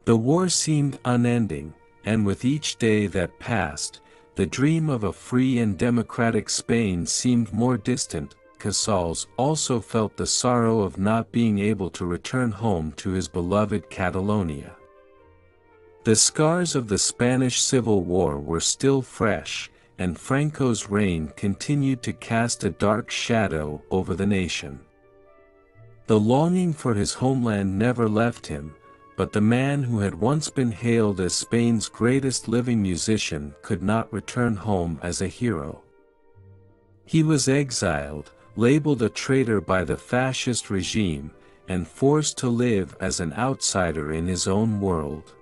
The war seemed unending, and with each day that passed, the dream of a free and democratic Spain seemed more distant. Casals also felt the sorrow of not being able to return home to his beloved Catalonia. The scars of the Spanish Civil War were still fresh, and Franco's reign continued to cast a dark shadow over the nation. The longing for his homeland never left him, but the man who had once been hailed as Spain's greatest living musician could not return home as a hero. He was exiled, labeled a traitor by the fascist regime, and forced to live as an outsider in his own world.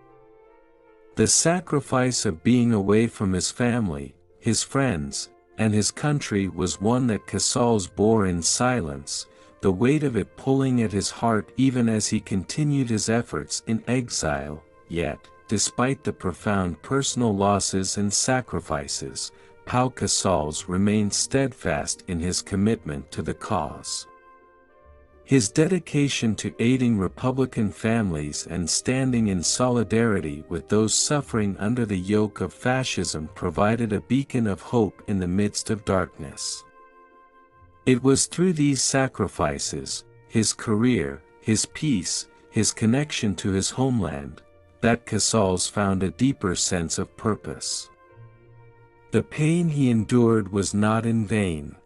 The sacrifice of being away from his family, his friends, and his country was one that Casals bore in silence, the weight of it pulling at his heart even as he continued his efforts in exile. Yet, despite the profound personal losses and sacrifices, Pau Casals remained steadfast in his commitment to the cause. His dedication to aiding Republican families and standing in solidarity with those suffering under the yoke of fascism provided a beacon of hope in the midst of darkness. It was through these sacrifices, his career, his peace, his connection to his homeland, that Casals found a deeper sense of purpose. The pain he endured was not in vain.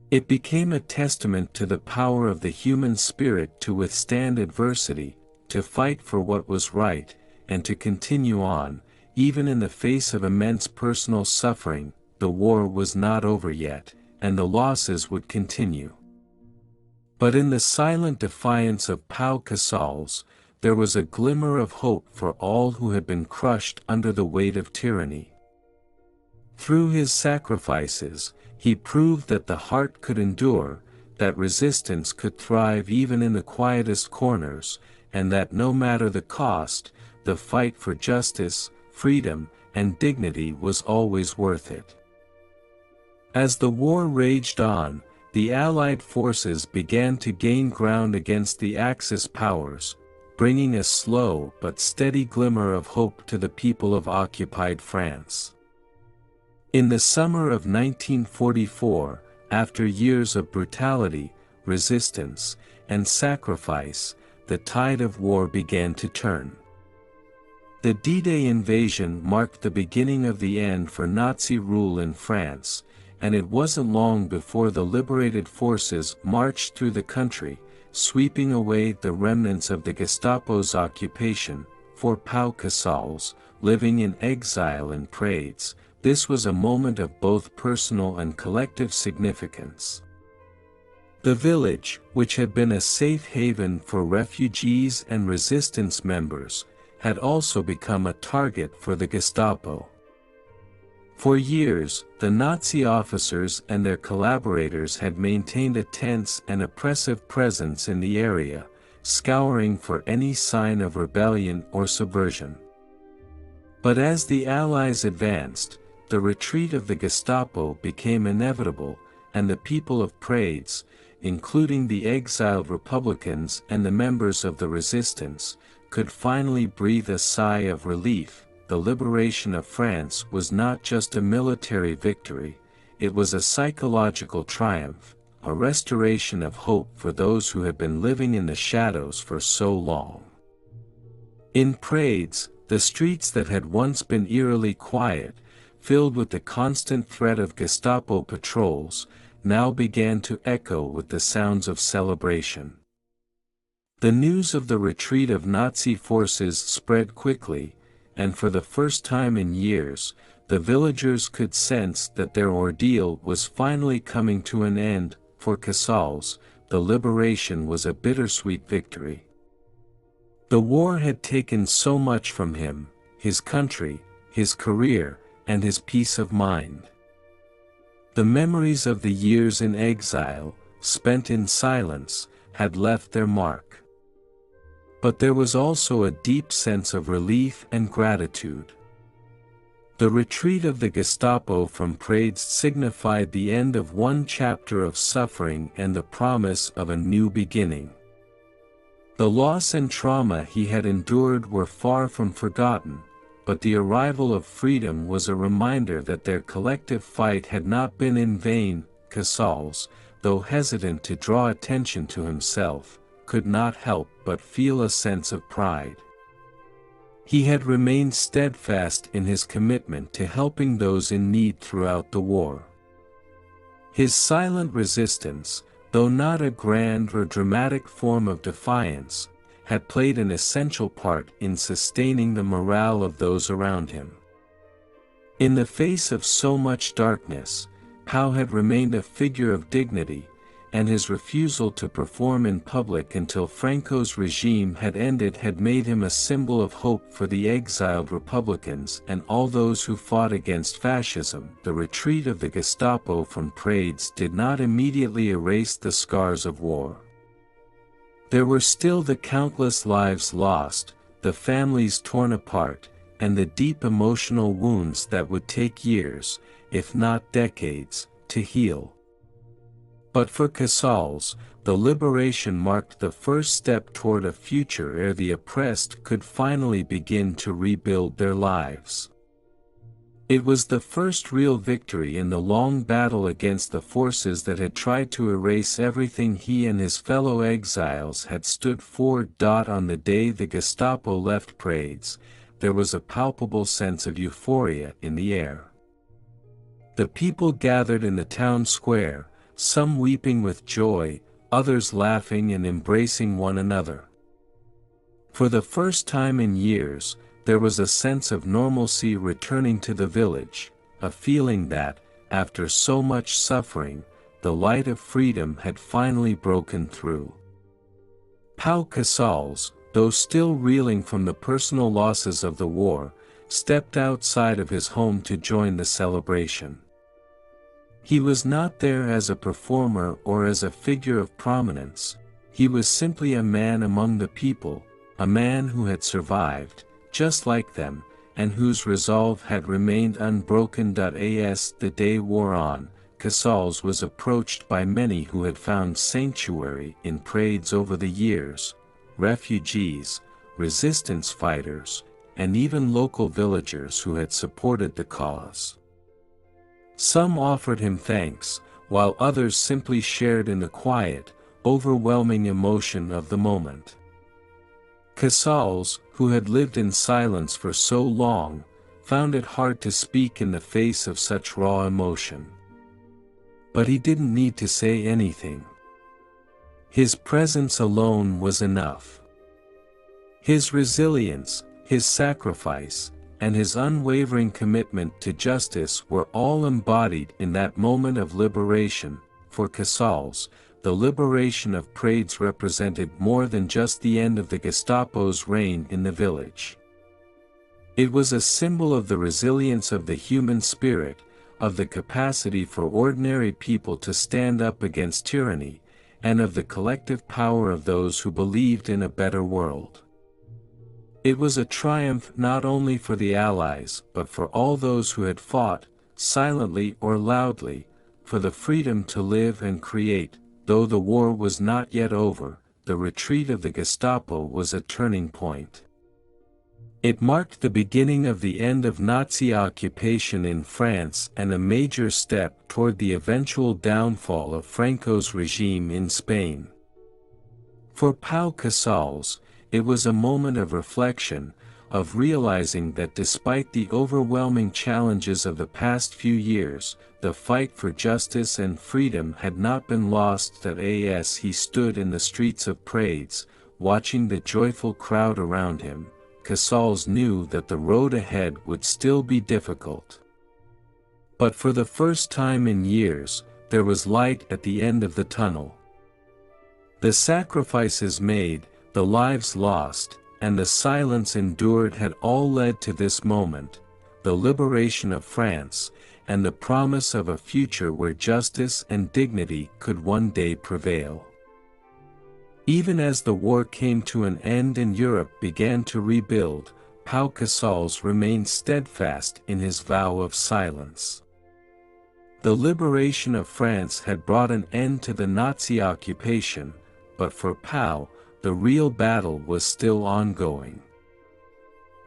It became a testament to the power of the human spirit to withstand adversity, to fight for what was right, and to continue on, even in the face of immense personal suffering. The war was not over yet, and the losses would continue. But in the silent defiance of Pau Casals, there was a glimmer of hope for all who had been crushed under the weight of tyranny. Through his sacrifices, he proved that the heart could endure, that resistance could thrive even in the quietest corners, and that no matter the cost, the fight for justice, freedom, and dignity was always worth it. As the war raged on, the Allied forces began to gain ground against the Axis powers, bringing a slow but steady glimmer of hope to the people of occupied France. In the summer of 1944, after years of brutality, resistance, and sacrifice, the tide of war began to turn. The D-Day invasion marked the beginning of the end for Nazi rule in France, and it wasn't long before the liberated forces marched through the country, sweeping away the remnants of the Gestapo's occupation. For Pau Casals, living in exile in Prades, this was a moment of both personal and collective significance. The village, which had been a safe haven for refugees and resistance members, had also become a target for the Gestapo. For years, the Nazi officers and their collaborators had maintained a tense and oppressive presence in the area, scouring for any sign of rebellion or subversion. But as the Allies advanced, the retreat of the Gestapo became inevitable, and the people of Prades, including the exiled Republicans and the members of the resistance, could finally breathe a sigh of relief. The liberation of France was not just a military victory, it was a psychological triumph, a restoration of hope for those who had been living in the shadows for so long. In Prades, the streets that had once been eerily quiet, filled with the constant threat of Gestapo patrols, now began to echo with the sounds of celebration. The news of the retreat of Nazi forces spread quickly, and for the first time in years, the villagers could sense that their ordeal was finally coming to an end. For Casals, the liberation was a bittersweet victory. The war had taken so much from him, his country, his career, and his peace of mind. The memories of the years in exile, spent in silence, had left their mark. But there was also a deep sense of relief and gratitude. The retreat of the Gestapo from Prades signified the end of one chapter of suffering and the promise of a new beginning. The loss and trauma he had endured were far from forgotten, but the arrival of freedom was a reminder that their collective fight had not been in vain. Casals, though hesitant to draw attention to himself, could not help but feel a sense of pride. He had remained steadfast in his commitment to helping those in need throughout the war. His silent resistance, though not a grand or dramatic form of defiance, had played an essential part in sustaining the morale of those around him. In the face of so much darkness, Pau had remained a figure of dignity, and his refusal to perform in public until Franco's regime had ended had made him a symbol of hope for the exiled Republicans and all those who fought against fascism. The retreat of the Gestapo from Prades did not immediately erase the scars of war. There were still the countless lives lost, the families torn apart, and the deep emotional wounds that would take years, if not decades, to heal. But for Casals, the liberation marked the first step toward a future ere the oppressed could finally begin to rebuild their lives. It was the first real victory in the long battle against the forces that had tried to erase everything he and his fellow exiles had stood for. On the day the Gestapo left Prades, there was a palpable sense of euphoria in the air. The people gathered in the town square, some weeping with joy, others laughing and embracing one another. For the first time in years, there was a sense of normalcy returning to the village, a feeling that, after so much suffering, the light of freedom had finally broken through. Pau Casals, though still reeling from the personal losses of the war, stepped outside of his home to join the celebration. He was not there as a performer or as a figure of prominence. He was simply a man among the people, a man who had survived, just like them, and whose resolve had remained unbroken. As the day wore on, Casals was approached by many who had found sanctuary in Prades over the years, refugees, resistance fighters, and even local villagers who had supported the cause. Some offered him thanks, while others simply shared in the quiet, overwhelming emotion of the moment. Casals, who had lived in silence for so long, found it hard to speak in the face of such raw emotion. But he didn't need to say anything. His presence alone was enough. His resilience, his sacrifice, and his unwavering commitment to justice were all embodied in that moment of liberation. For Casals, the liberation of Prades represented more than just the end of the Gestapo's reign in the village. It was a symbol of the resilience of the human spirit, of the capacity for ordinary people to stand up against tyranny, and of the collective power of those who believed in a better world. It was a triumph not only for the Allies but for all those who had fought, silently or loudly, for the freedom to live and create. Though the war was not yet over, the retreat of the Gestapo was a turning point. It marked the beginning of the end of Nazi occupation in France and a major step toward the eventual downfall of Franco's regime in Spain. For Pau Casals, it was a moment of reflection, of realizing that despite the overwhelming challenges of the past few years, the fight for justice and freedom had not been lost. As he stood in the streets of Prades, watching the joyful crowd around him, Casals knew that the road ahead would still be difficult. But for the first time in years, there was light at the end of the tunnel. The sacrifices made, the lives lost, and the silence endured had all led to this moment, the liberation of France, and the promise of a future where justice and dignity could one day prevail. Even as the war came to an end and Europe began to rebuild, Pau Casals remained steadfast in his vow of silence. The liberation of France had brought an end to the Nazi occupation, but for Pau, the real battle was still ongoing.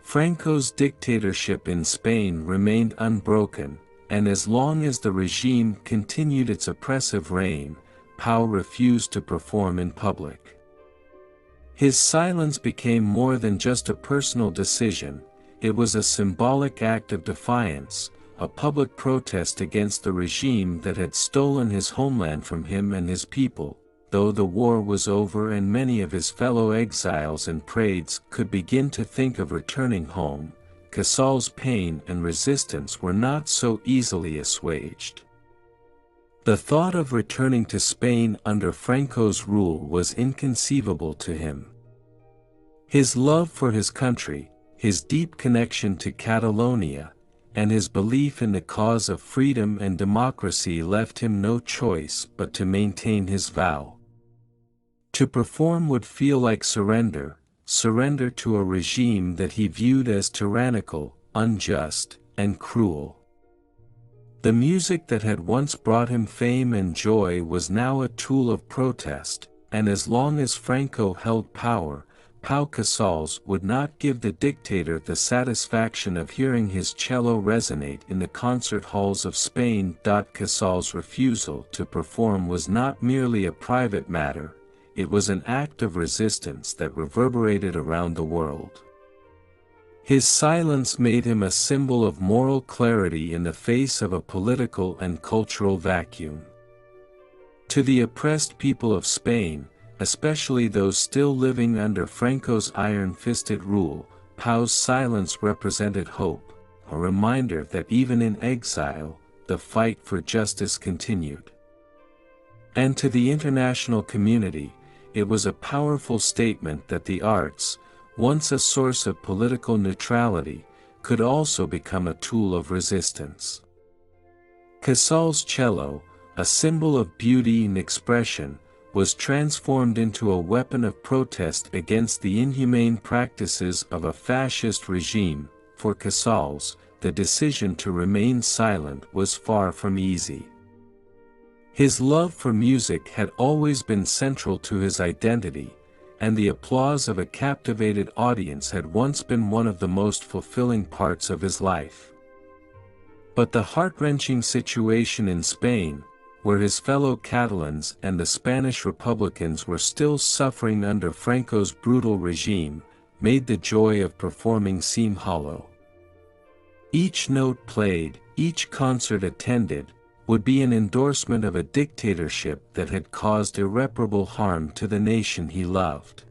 Franco's dictatorship in Spain remained unbroken, and as long as the regime continued its oppressive reign, Pau refused to perform in public. His silence became more than just a personal decision, it was a symbolic act of defiance, a public protest against the regime that had stolen his homeland from him and his people. Though the war was over and many of his fellow exiles and prades could begin to think of returning home, Casals' pain and resistance were not so easily assuaged. The thought of returning to Spain under Franco's rule was inconceivable to him. His love for his country, his deep connection to Catalonia, and his belief in the cause of freedom and democracy left him no choice but to maintain his vow. To perform would feel like surrender to a regime that he viewed as tyrannical, unjust, and cruel. The music that had once brought him fame and joy was now a tool of protest, and as long as Franco held power, Pau Casals would not give the dictator the satisfaction of hearing his cello resonate in the concert halls of Spain. Casals' refusal to perform was not merely a private matter, it was an act of resistance that reverberated around the world. His silence made him a symbol of moral clarity in the face of a political and cultural vacuum. To the oppressed people of Spain, especially those still living under Franco's iron-fisted rule, Pau's silence represented hope, a reminder that even in exile, the fight for justice continued. And to the international community, it was a powerful statement that the arts, once a source of political neutrality, could also become a tool of resistance. Casals' cello, a symbol of beauty and expression, was transformed into a weapon of protest against the inhumane practices of a fascist regime. For Casals, the decision to remain silent was far from easy. His love for music had always been central to his identity, and the applause of a captivated audience had once been one of the most fulfilling parts of his life. But the heart-wrenching situation in Spain, where his fellow Catalans and the Spanish Republicans were still suffering under Franco's brutal regime, made the joy of performing seem hollow. Each note played, each concert attended, would be an endorsement of a dictatorship that had caused irreparable harm to the nation he loved.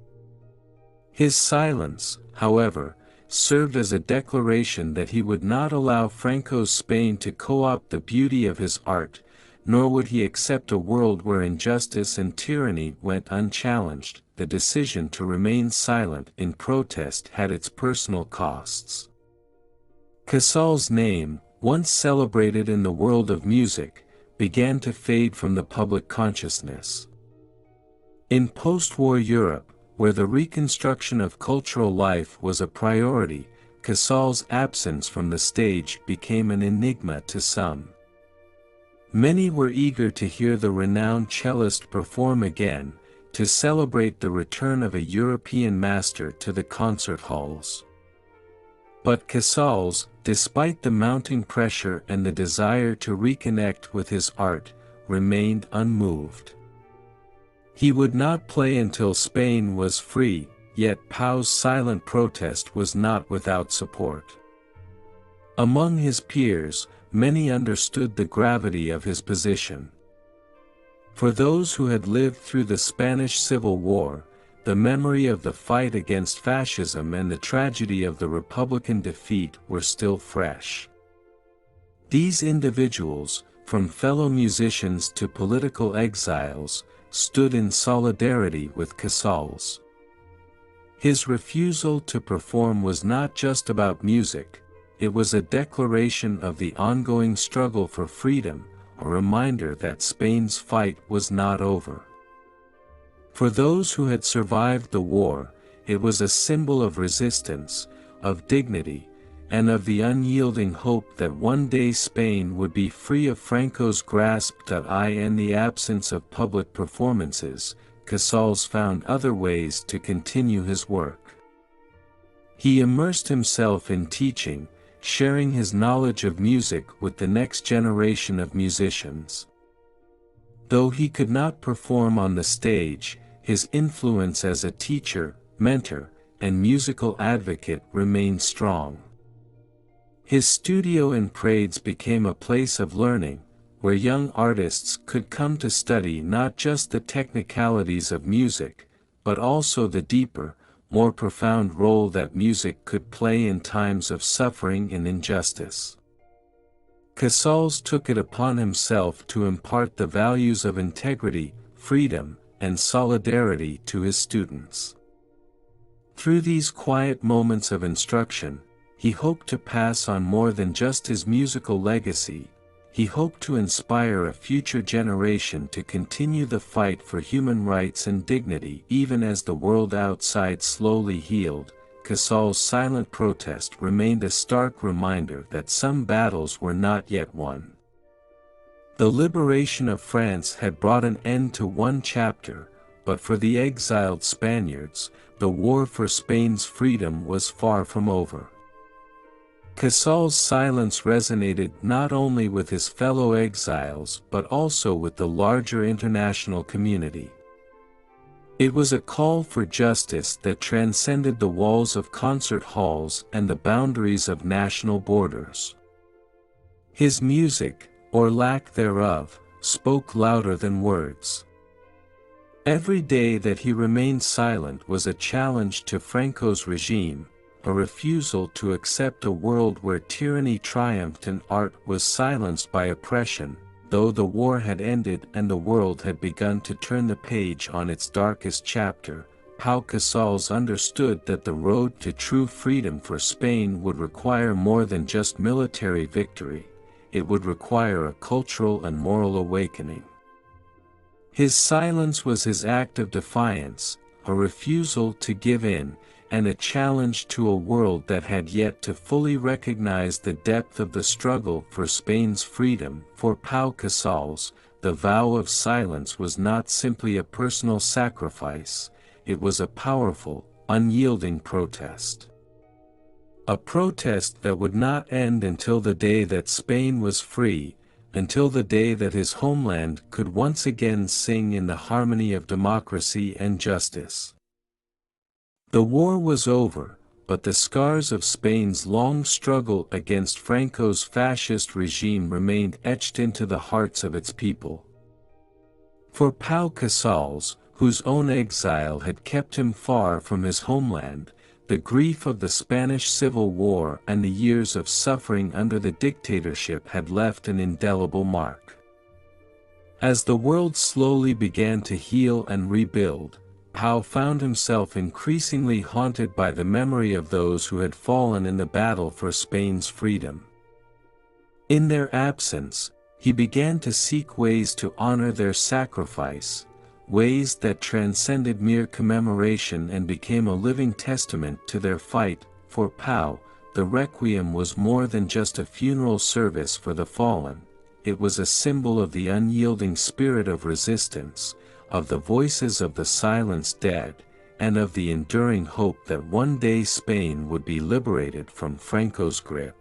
His silence, however, served as a declaration that he would not allow Franco's Spain to co-opt the beauty of his art, nor would he accept a world where injustice and tyranny went unchallenged. The decision to remain silent in protest had its personal costs. Casals' name, once celebrated in the world of music, began to fade from the public consciousness. In post-war Europe, where the reconstruction of cultural life was a priority, Casals' absence from the stage became an enigma to some. Many were eager to hear the renowned cellist perform again, to celebrate the return of a European master to the concert halls. But Casals, despite the mounting pressure and the desire to reconnect with his art, remained unmoved. He would not play until Spain was free, yet Pau's silent protest was not without support. Among his peers, many understood the gravity of his position. For those who had lived through the Spanish Civil War, the memory of the fight against fascism and the tragedy of the Republican defeat were still fresh. These individuals, from fellow musicians to political exiles, stood in solidarity with Casals. His refusal to perform was not just about music, it was a declaration of the ongoing struggle for freedom, a reminder that Spain's fight was not over. For those who had survived the war, it was a symbol of resistance, of dignity, and of the unyielding hope that one day Spain would be free of Franco's grasp. In the absence of public performances, Casals found other ways to continue his work. He immersed himself in teaching, sharing his knowledge of music with the next generation of musicians. Though he could not perform on the stage, his influence as a teacher, mentor, and musical advocate remained strong. His studio in Prades became a place of learning, where young artists could come to study not just the technicalities of music, but also the deeper, more profound role that music could play in times of suffering and injustice. Casals took it upon himself to impart the values of integrity, freedom, and solidarity to his students. Through these quiet moments of instruction, he hoped to pass on more than just his musical legacy. He hoped to inspire a future generation to continue the fight for human rights and dignity. Even as the world outside slowly healed, Casals' silent protest remained a stark reminder that some battles were not yet won. The liberation of France had brought an end to one chapter, but for the exiled Spaniards, the war for Spain's freedom was far from over. Casals' silence resonated not only with his fellow exiles but also with the larger international community. It was a call for justice that transcended the walls of concert halls and the boundaries of national borders. His music, or lack thereof, spoke louder than words. Every day that he remained silent was a challenge to Franco's regime, a refusal to accept a world where tyranny triumphed and art was silenced by oppression. Though the war had ended and the world had begun to turn the page on its darkest chapter, Pau Casals understood that the road to true freedom for Spain would require more than just military victory. It would require a cultural and moral awakening. His silence was his act of defiance, a refusal to give in, and a challenge to a world that had yet to fully recognize the depth of the struggle for Spain's freedom. For Pau Casals, the vow of silence was not simply a personal sacrifice, it was a powerful, unyielding protest. A protest that would not end until the day that Spain was free, until the day that his homeland could once again sing in the harmony of democracy and justice. The war was over, but the scars of Spain's long struggle against Franco's fascist regime remained etched into the hearts of its people. For Pau Casals, whose own exile had kept him far from his homeland, the grief of the Spanish Civil War and the years of suffering under the dictatorship had left an indelible mark. As the world slowly began to heal and rebuild, Pau found himself increasingly haunted by the memory of those who had fallen in the battle for Spain's freedom. In their absence, he began to seek ways to honor their sacrifice, ways that transcended mere commemoration and became a living testament to their fight. For Pau, the Requiem was more than just a funeral service for the fallen, it was a symbol of the unyielding spirit of resistance, of the voices of the silenced dead, and of the enduring hope that one day Spain would be liberated from Franco's grip.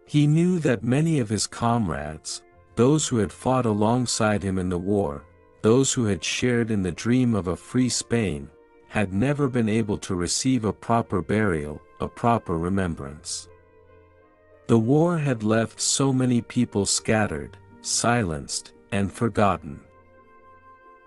He knew that many of his comrades, those who had fought alongside him in the war, those who had shared in the dream of a free Spain, had never been able to receive a proper burial, a proper remembrance. The war had left so many people scattered, silenced, and forgotten.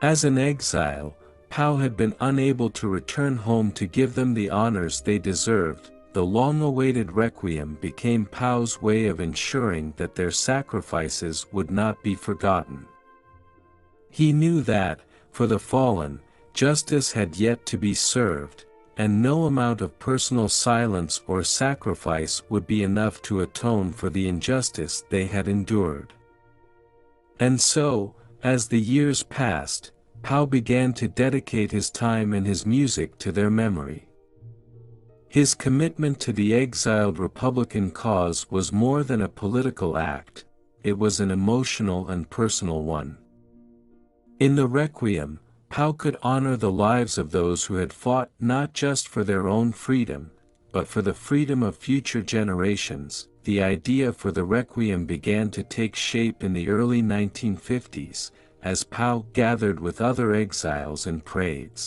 As an exile, Pau had been unable to return home to give them the honors they deserved. The long-awaited Requiem became Pau's way of ensuring that their sacrifices would not be forgotten. He knew that, for the fallen, justice had yet to be served, and no amount of personal silence or sacrifice would be enough to atone for the injustice they had endured. And so, as the years passed, Pau began to dedicate his time and his music to their memory. His commitment to the exiled Republican cause was more than a political act, it was an emotional and personal one. In the Requiem, Pau could honor the lives of those who had fought not just for their own freedom, but for the freedom of future generations. The idea for the Requiem began to take shape in the early 1950s, as Pau gathered with other exiles and prayed.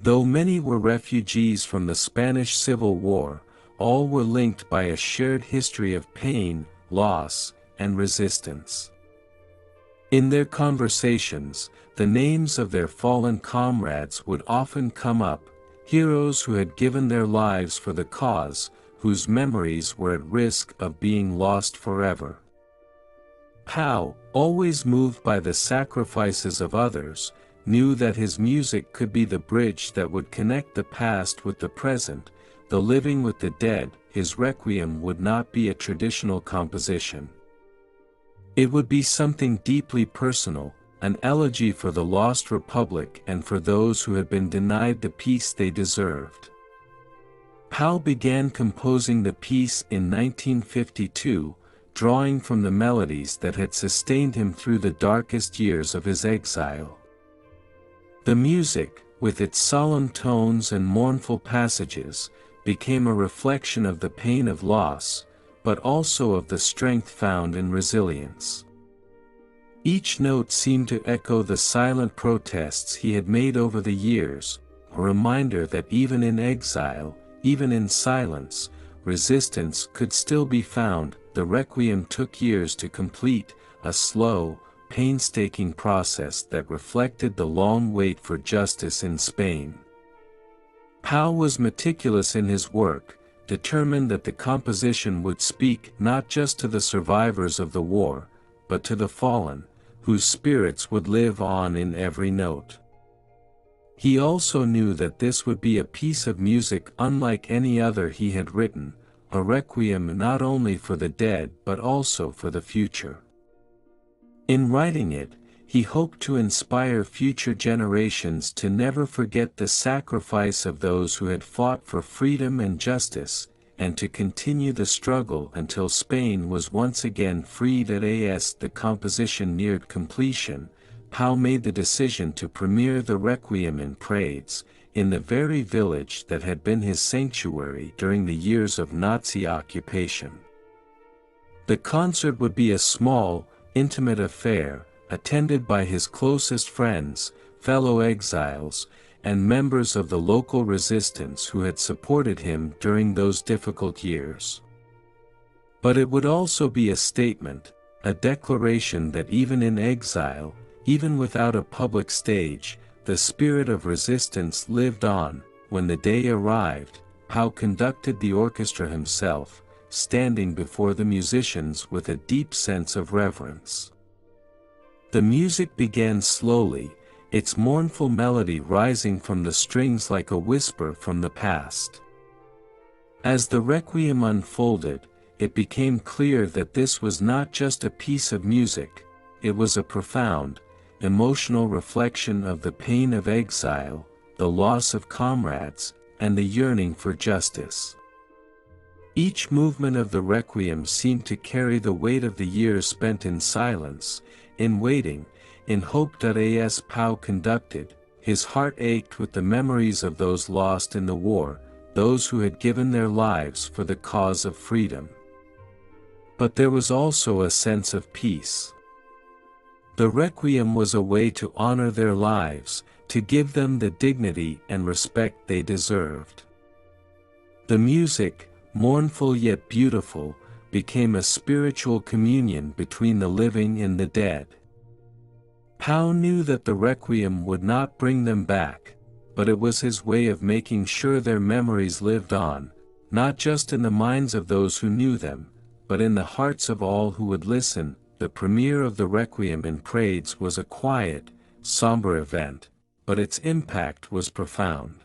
Though many were refugees from the Spanish Civil War, all were linked by a shared history of pain, loss, and resistance. In their conversations, the names of their fallen comrades would often come up, heroes who had given their lives for the cause, whose memories were at risk of being lost forever. Pau, always moved by the sacrifices of others, knew that his music could be the bridge that would connect the past with the present, the living with the dead. His Requiem would not be a traditional composition. It would be something deeply personal, an elegy for the lost republic and for those who had been denied the peace they deserved. Pau began composing the piece in 1952, drawing from the melodies that had sustained him through the darkest years of his exile. The music, with its solemn tones and mournful passages, became a reflection of the pain of loss, but also of the strength found in resilience. Each note seemed to echo the silent protests he had made over the years, a reminder that even in exile, even in silence, resistance could still be found. The Requiem took years to complete, a slow, painstaking process that reflected the long wait for justice in Spain. Pau was meticulous in his work, determined that the composition would speak not just to the survivors of the war, but to the fallen, whose spirits would live on in every note. He also knew that this would be a piece of music unlike any other he had written, a requiem not only for the dead but also for the future. In writing it, he hoped to inspire future generations to never forget the sacrifice of those who had fought for freedom and justice, and to continue the struggle until Spain was once again freed. As the composition neared completion, Pau made the decision to premiere the Requiem in Prades, in the very village that had been his sanctuary during the years of Nazi occupation. The concert would be a small, intimate affair, attended by his closest friends, fellow exiles, and members of the local resistance who had supported him during those difficult years. But it would also be a statement, a declaration that even in exile, even without a public stage, the spirit of resistance lived on. When the day arrived, Pau conducted the orchestra himself, standing before the musicians with a deep sense of reverence. The music began slowly, its mournful melody rising from the strings like a whisper from the past. As the Requiem unfolded, it became clear that this was not just a piece of music, it was a profound, emotional reflection of the pain of exile, the loss of comrades, and the yearning for justice. Each movement of the Requiem seemed to carry the weight of the years spent in silence, in waiting, in hope. As Pau conducted, his heart ached with the memories of those lost in the war, those who had given their lives for the cause of freedom. But there was also a sense of peace. The Requiem was a way to honor their lives, to give them the dignity and respect they deserved. The music, mournful yet beautiful, became a spiritual communion between the living and the dead. Pau knew that the Requiem would not bring them back, but it was his way of making sure their memories lived on, not just in the minds of those who knew them, but in the hearts of all who would listen. The premiere of the Requiem in Prades was a quiet, somber event, but its impact was profound.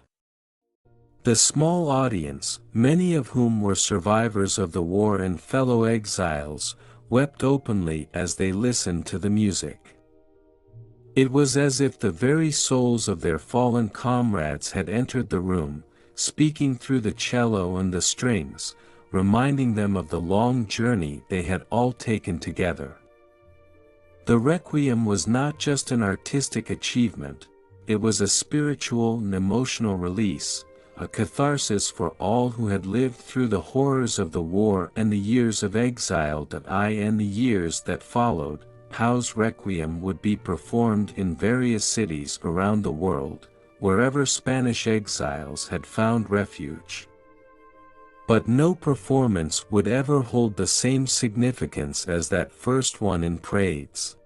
The small audience, many of whom were survivors of the war and fellow exiles, wept openly as they listened to the music. It was as if the very souls of their fallen comrades had entered the room, speaking through the cello and the strings, reminding them of the long journey they had all taken together. The Requiem was not just an artistic achievement, it was a spiritual and emotional release, a catharsis for all who had lived through the horrors of the war and the years of exile. And the years that followed, Pau's Requiem would be performed in various cities around the world, wherever Spanish exiles had found refuge. But no performance would ever hold the same significance as that first one in Prades.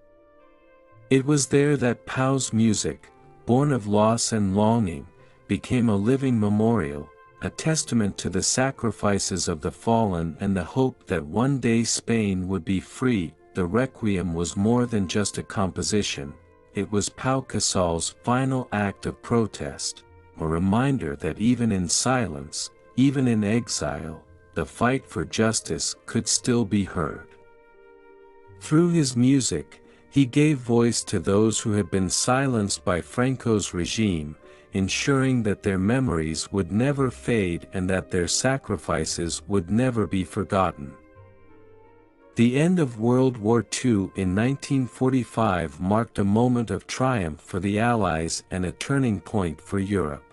It was there that Pau's music, born of loss and longing, became a living memorial, a testament to the sacrifices of the fallen and the hope that one day Spain would be free. The Requiem was more than just a composition, it was Pau Casals' final act of protest, a reminder that even in silence, even in exile, the fight for justice could still be heard. Through his music, he gave voice to those who had been silenced by Franco's regime, ensuring that their memories would never fade and that their sacrifices would never be forgotten. The end of World War II in 1945 marked a moment of triumph for the Allies and a turning point for Europe.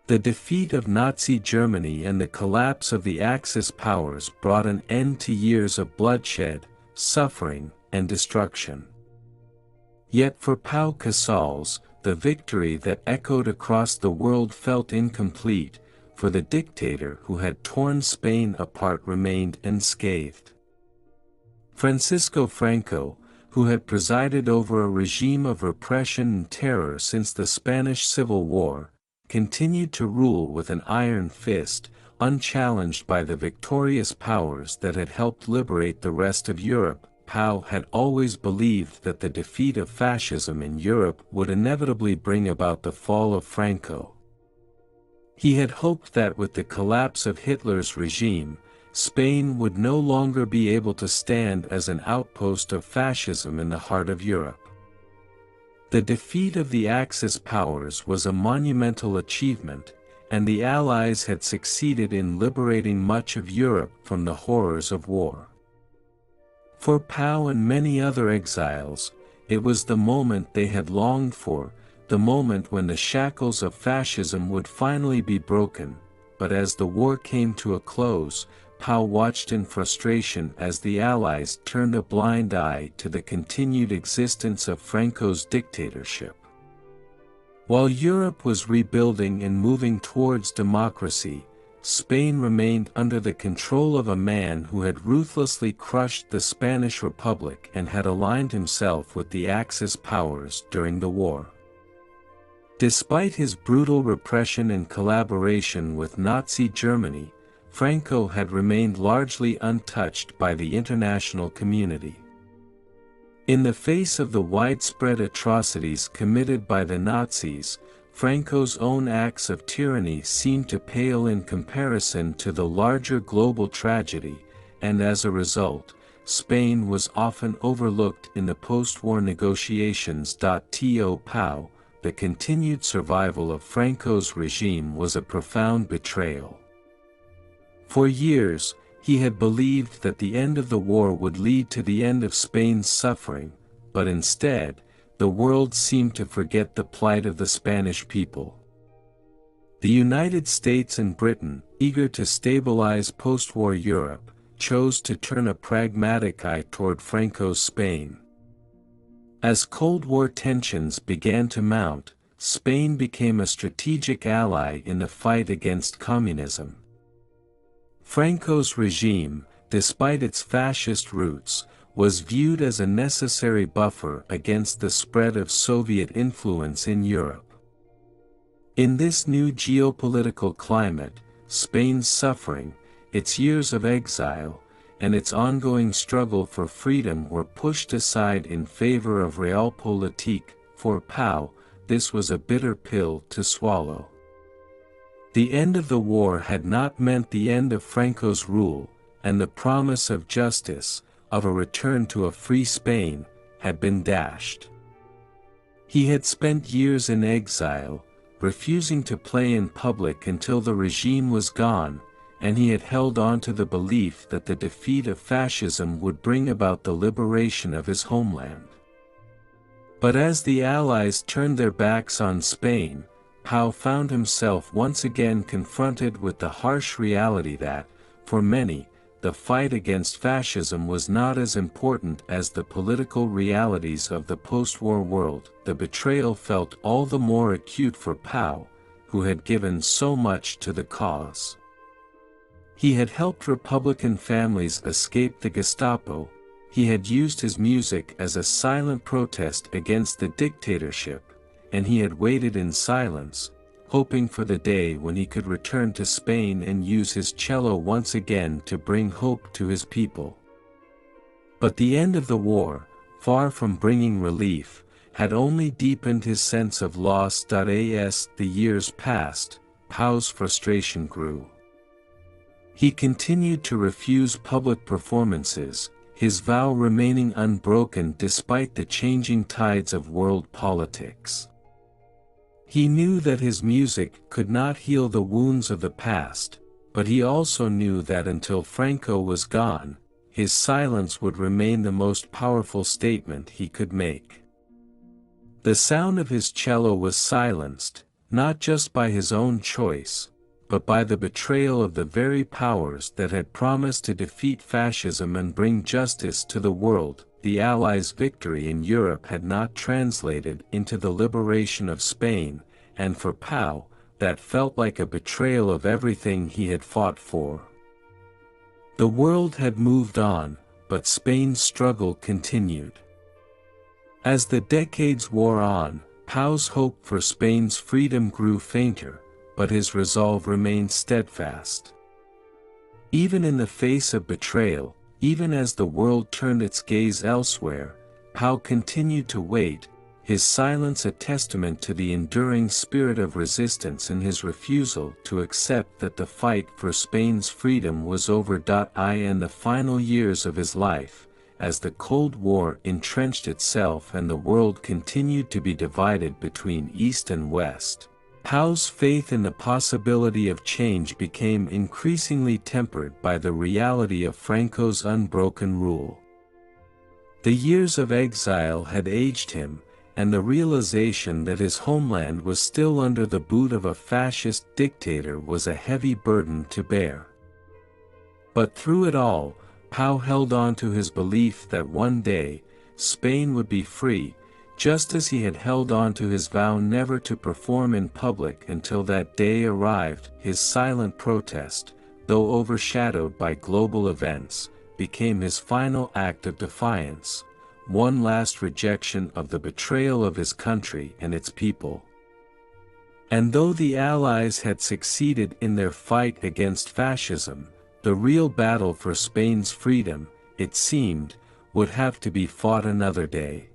The defeat of Nazi Germany and the collapse of the Axis powers brought an end to years of bloodshed, suffering, and destruction. Yet for Pau Casals, the victory that echoed across the world felt incomplete, for the dictator who had torn Spain apart remained unscathed. Francisco Franco, who had presided over a regime of repression and terror since the Spanish Civil War, continued to rule with an iron fist, unchallenged by the victorious powers that had helped liberate the rest of Europe. Pau had always believed that the defeat of fascism in Europe would inevitably bring about the fall of Franco. He had hoped that with the collapse of Hitler's regime, Spain would no longer be able to stand as an outpost of fascism in the heart of Europe. The defeat of the Axis powers was a monumental achievement, and the Allies had succeeded in liberating much of Europe from the horrors of war. For Pau and many other exiles, it was the moment they had longed for, the moment when the shackles of fascism would finally be broken. But as the war came to a close, Pau watched in frustration as the Allies turned a blind eye to the continued existence of Franco's dictatorship. While Europe was rebuilding and moving towards democracy, Spain remained under the control of a man who had ruthlessly crushed the Spanish Republic and had aligned himself with the Axis powers during the war. Despite his brutal repression and collaboration with Nazi Germany, Franco had remained largely untouched by the international community. In the face of the widespread atrocities committed by the Nazis, Franco's own acts of tyranny seemed to pale in comparison to the larger global tragedy, and as a result, Spain was often overlooked in the post-war negotiations. To Pau, the continued survival of Franco's regime was a profound betrayal. For years, he had believed that the end of the war would lead to the end of Spain's suffering, but instead, the world seemed to forget the plight of the Spanish people. The United States and Britain, eager to stabilize post-war Europe, chose to turn a pragmatic eye toward Franco's Spain. As Cold War tensions began to mount, Spain became a strategic ally in the fight against communism. Franco's regime, despite its fascist roots, was viewed as a necessary buffer against the spread of Soviet influence in Europe. In this new geopolitical climate, Spain's suffering, its years of exile, and its ongoing struggle for freedom were pushed aside in favor of realpolitik. For Pau, this was a bitter pill to swallow. The end of the war had not meant the end of Franco's rule, and the promise of justice, of a return to a free Spain, had been dashed. He had spent years in exile, refusing to play in public until the regime was gone, and he had held on to the belief that the defeat of fascism would bring about the liberation of his homeland. But as the Allies turned their backs on Spain, Pau found himself once again confronted with the harsh reality that, for many, the fight against fascism was not as important as the political realities of the post-war world. The betrayal felt all the more acute for Pau, who had given so much to the cause. He had helped Republican families escape the Gestapo, he had used his music as a silent protest against the dictatorship, and he had waited in silence, hoping for the day when he could return to Spain and use his cello once again to bring hope to his people. But the end of the war, far from bringing relief, had only deepened his sense of loss. As the years passed, Pau's frustration grew. He continued to refuse public performances, his vow remaining unbroken despite the changing tides of world politics. He knew that his music could not heal the wounds of the past, but he also knew that until Franco was gone, his silence would remain the most powerful statement he could make. The sound of his cello was silenced, not just by his own choice, but by the betrayal of the very powers that had promised to defeat fascism and bring justice to the world. The Allies' victory in Europe had not translated into the liberation of Spain, and for Pau, that felt like a betrayal of everything he had fought for. The world had moved on, but Spain's struggle continued. As the decades wore on, Pau's hope for Spain's freedom grew fainter, but his resolve remained steadfast. Even in the face of betrayal, even as the world turned its gaze elsewhere, Pau continued to wait, his silence a testament to the enduring spirit of resistance and his refusal to accept that the fight for Spain's freedom was over. In the final years of his life, as the Cold War entrenched itself and the world continued to be divided between East and West, Pau's faith in the possibility of change became increasingly tempered by the reality of Franco's unbroken rule. The years of exile had aged him, and the realization that his homeland was still under the boot of a fascist dictator was a heavy burden to bear. But through it all, Pau held on to his belief that one day, Spain would be free, just as he had held on to his vow never to perform in public until that day arrived. His silent protest, though overshadowed by global events, became his final act of defiance, one last rejection of the betrayal of his country and its people. And though the Allies had succeeded in their fight against fascism, the real battle for Spain's freedom, it seemed, would have to be fought another day.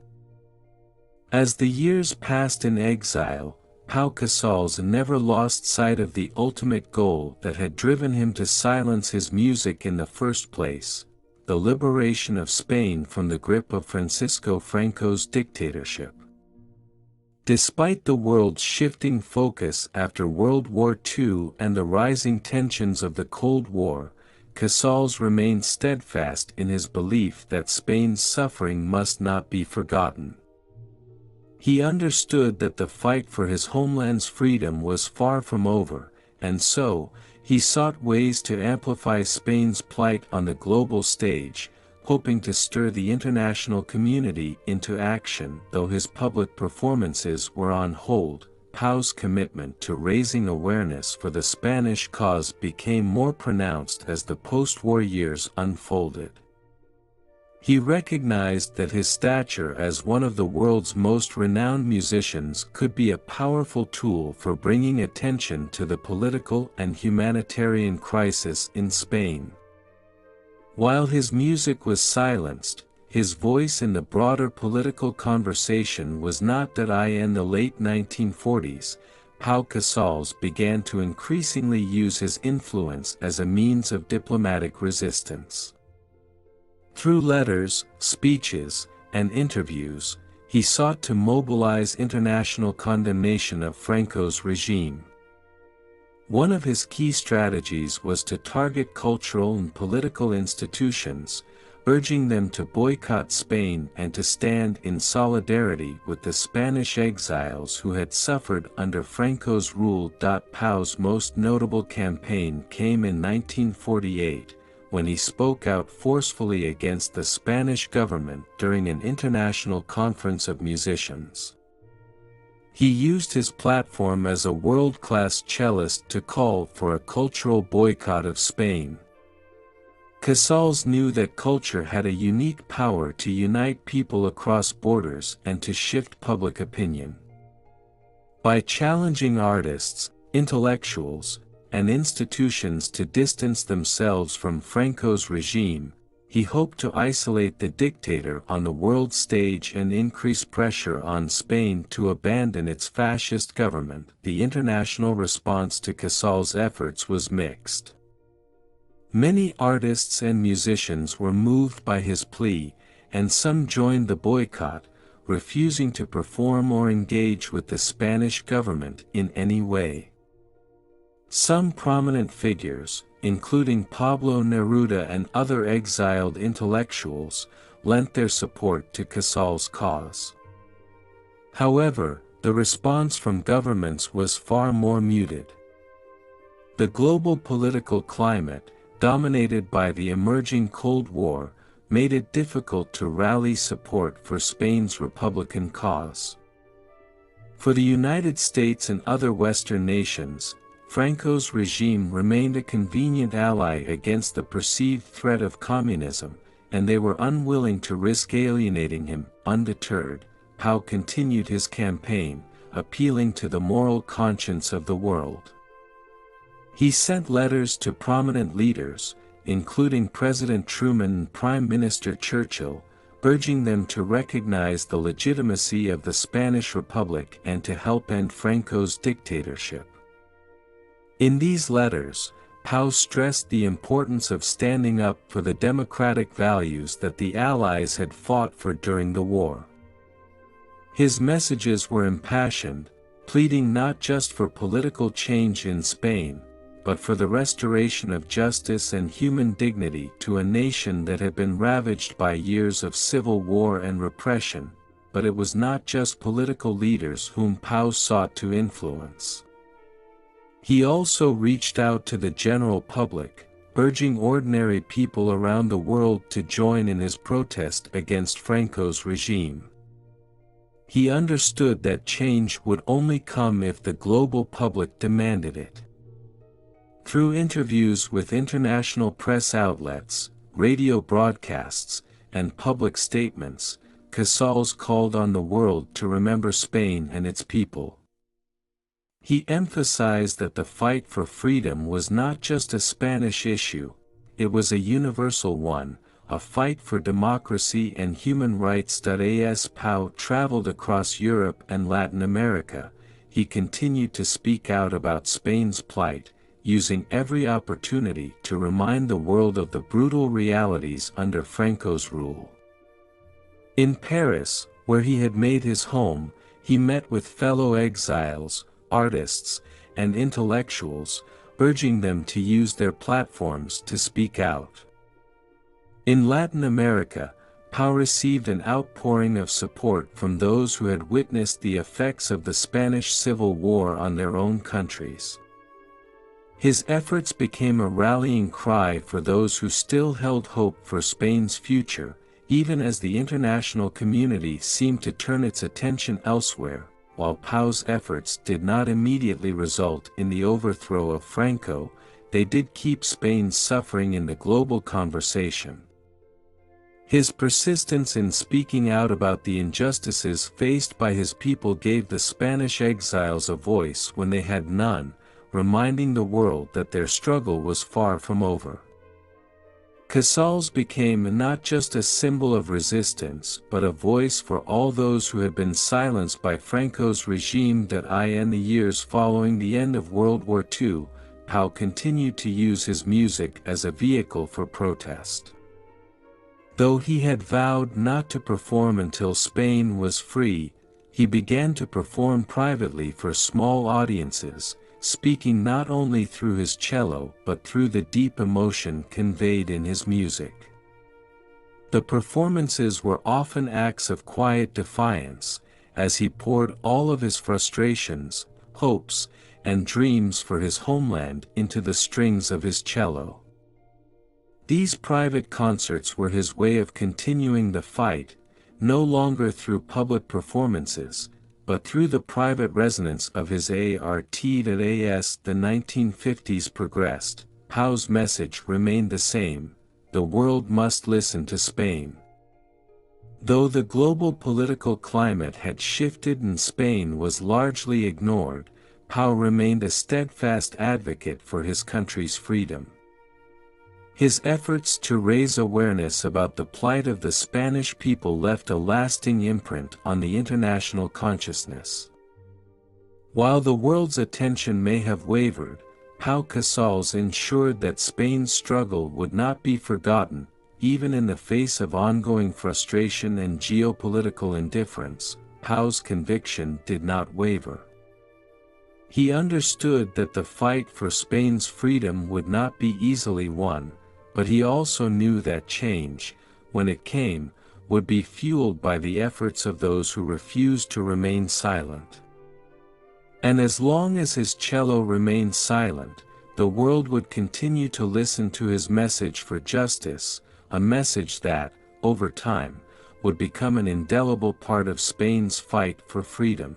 As the years passed in exile, Pau Casals never lost sight of the ultimate goal that had driven him to silence his music in the first place: the liberation of Spain from the grip of Francisco Franco's dictatorship. Despite the world's shifting focus after World War II and the rising tensions of the Cold War, Casals remained steadfast in his belief that Spain's suffering must not be forgotten. He understood that the fight for his homeland's freedom was far from over, and so, he sought ways to amplify Spain's plight on the global stage, hoping to stir the international community into action. Though his public performances were on hold, Pau's commitment to raising awareness for the Spanish cause became more pronounced as the post-war years unfolded. He recognized that his stature as one of the world's most renowned musicians could be a powerful tool for bringing attention to the political and humanitarian crisis in Spain. While his music was silenced, his voice in the broader political conversation was not. In the late 1940s, Pau Casals began to increasingly use his influence as a means of diplomatic resistance. Through letters, speeches, and interviews, he sought to mobilize international condemnation of Franco's regime. One of his key strategies was to target cultural and political institutions, urging them to boycott Spain and to stand in solidarity with the Spanish exiles who had suffered under Franco's rule. Pau's most notable campaign came in 1948, when he spoke out forcefully against the Spanish government during an international conference of musicians. He used his platform as a world-class cellist to call for a cultural boycott of Spain. Casals knew that culture had a unique power to unite people across borders and to shift public opinion. By challenging artists, intellectuals, and institutions to distance themselves from Franco's regime, he hoped to isolate the dictator on the world stage and increase pressure on Spain to abandon its fascist government. The international response to Casals' efforts was mixed. Many artists and musicians were moved by his plea, and some joined the boycott, refusing to perform or engage with the Spanish government in any way. Some prominent figures, including Pablo Neruda and other exiled intellectuals, lent their support to Casals' cause. However, the response from governments was far more muted. The global political climate, dominated by the emerging Cold War, made it difficult to rally support for Spain's Republican cause. For the United States and other Western nations, Franco's regime remained a convenient ally against the perceived threat of communism, and they were unwilling to risk alienating him. Undeterred, Pau continued his campaign, appealing to the moral conscience of the world. He sent letters to prominent leaders, including President Truman and Prime Minister Churchill, urging them to recognize the legitimacy of the Spanish Republic and to help end Franco's dictatorship. In these letters, Pau stressed the importance of standing up for the democratic values that the Allies had fought for during the war. His messages were impassioned, pleading not just for political change in Spain, but for the restoration of justice and human dignity to a nation that had been ravaged by years of civil war and repression. But it was not just political leaders whom Pau sought to influence. He also reached out to the general public, urging ordinary people around the world to join in his protest against Franco's regime. He understood that change would only come if the global public demanded it. Through interviews with international press outlets, radio broadcasts, and public statements, Casals called on the world to remember Spain and its people. He emphasized that the fight for freedom was not just a Spanish issue, it was a universal one, a fight for democracy and human rights. As Pau traveled across Europe and Latin America, he continued to speak out about Spain's plight, using every opportunity to remind the world of the brutal realities under Franco's rule. In Paris, where he had made his home, he met with fellow exiles, artists, and intellectuals, urging them to use their platforms to speak out. In Latin America, Pau received an outpouring of support from those who had witnessed the effects of the Spanish Civil War on their own countries. His efforts became a rallying cry for those who still held hope for Spain's future, even as the international community seemed to turn its attention elsewhere. While Pau's efforts did not immediately result in the overthrow of Franco, they did keep Spain's suffering in the global conversation. His persistence in speaking out about the injustices faced by his people gave the Spanish exiles a voice when they had none, reminding the world that their struggle was far from over. Casals became not just a symbol of resistance but a voice for all those who had been silenced by Franco's regime. In the years following the end of World War II, Pau continued to use his music as a vehicle for protest. Though he had vowed not to perform until Spain was free, he began to perform privately for small audiences, speaking not only through his cello but through the deep emotion conveyed in his music. The performances were often acts of quiet defiance, as he poured all of his frustrations, hopes, and dreams for his homeland into the strings of his cello. These private concerts were his way of continuing the fight, no longer through public performances, but through the private resonance of his art. As the 1950s progressed, Pau's message remained the same: the world must listen to Spain. Though the global political climate had shifted and Spain was largely ignored, Pau remained a steadfast advocate for his country's freedom. His efforts to raise awareness about the plight of the Spanish people left a lasting imprint on the international consciousness. While the world's attention may have wavered, Pau Casals ensured that Spain's struggle would not be forgotten. Even in the face of ongoing frustration and geopolitical indifference, Pau's conviction did not waver. He understood that the fight for Spain's freedom would not be easily won, but he also knew that change, when it came, would be fueled by the efforts of those who refused to remain silent. And as long as his cello remained silent, the world would continue to listen to his message for justice, a message that, over time, would become an indelible part of Spain's fight for freedom.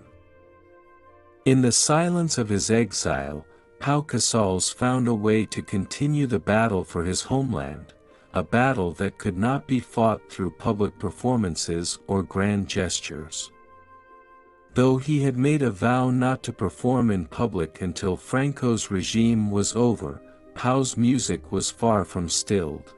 In the silence of his exile, Pau Casals found a way to continue the battle for his homeland, a battle that could not be fought through public performances or grand gestures. Though he had made a vow not to perform in public until Franco's regime was over, Pau's music was far from stilled.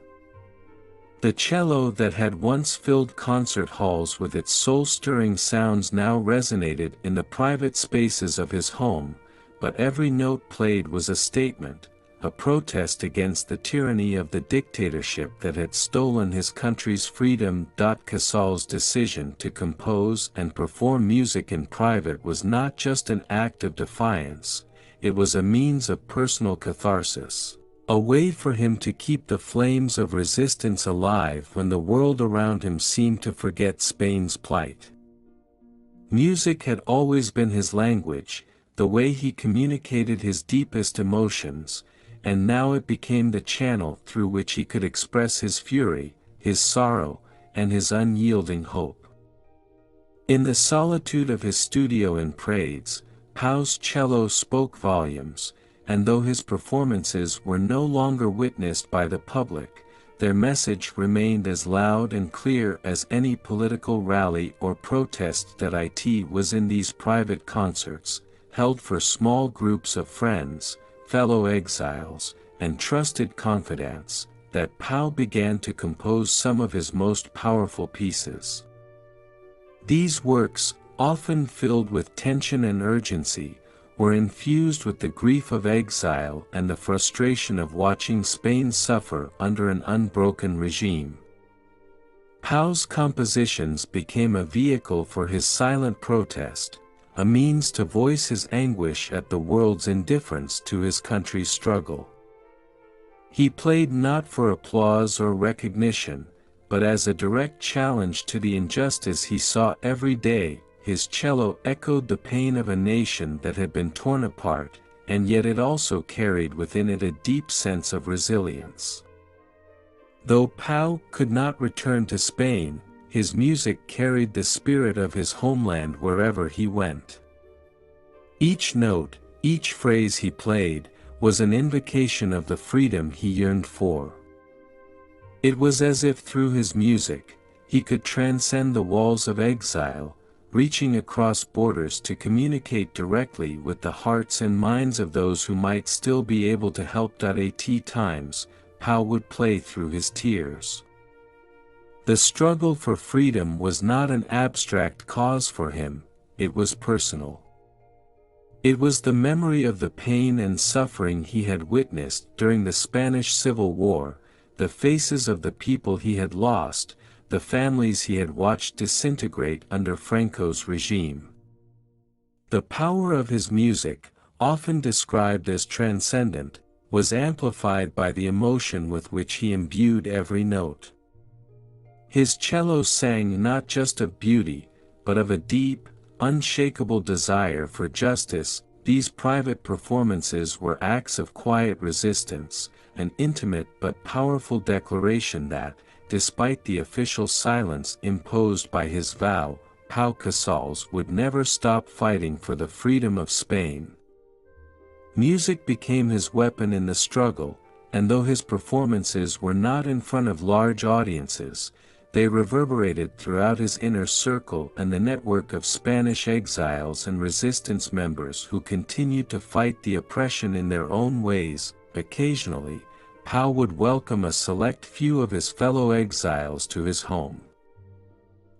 The cello that had once filled concert halls with its soul-stirring sounds now resonated in the private spaces of his home, but every note played was a statement, a protest against the tyranny of the dictatorship that had stolen his country's freedom. Casals' decision to compose and perform music in private was not just an act of defiance, it was a means of personal catharsis. A way for him to keep the flames of resistance alive when the world around him seemed to forget Spain's plight. Music had always been his language, the way he communicated his deepest emotions, and now it became the channel through which he could express his fury, his sorrow, and his unyielding hope. In the solitude of his studio in Prades, Pau's cello spoke volumes, and though his performances were no longer witnessed by the public, their message remained as loud and clear as any political rally or protest that it was. In these private concerts, held for small groups of friends, fellow exiles, and trusted confidants, that Pau began to compose some of his most powerful pieces. These works, often filled with tension and urgency, were infused with the grief of exile and the frustration of watching Spain suffer under an unbroken regime. Pau's compositions became a vehicle for his silent protest, a means to voice his anguish at the world's indifference to his country's struggle. He played not for applause or recognition, but as a direct challenge to the injustice he saw every day. His cello echoed the pain of a nation that had been torn apart, and yet it also carried within it a deep sense of resilience. Though Pau could not return to Spain, his music carried the spirit of his homeland wherever he went. Each note, each phrase he played, was an invocation of the freedom he yearned for. It was as if through his music, he could transcend the walls of exile, reaching across borders to communicate directly with the hearts and minds of those who might still be able to help. At times, Pau would play through his tears. The struggle for freedom was not an abstract cause for him, it was personal. It was the memory of the pain and suffering he had witnessed during the Spanish Civil War, the faces of the people he had lost, the families he had watched disintegrate under Franco's regime. The power of his music, often described as transcendent, was amplified by the emotion with which he imbued every note. His cello sang not just of beauty, but of a deep, unshakable desire for justice. These private performances were acts of quiet resistance, an intimate but powerful declaration that, despite the official silence imposed by his vow, Pau Casals would never stop fighting for the freedom of Spain. Music became his weapon in the struggle, and though his performances were not in front of large audiences, they reverberated throughout his inner circle and the network of Spanish exiles and resistance members who continued to fight the oppression in their own ways. Occasionally, Pau would welcome a select few of his fellow exiles to his home.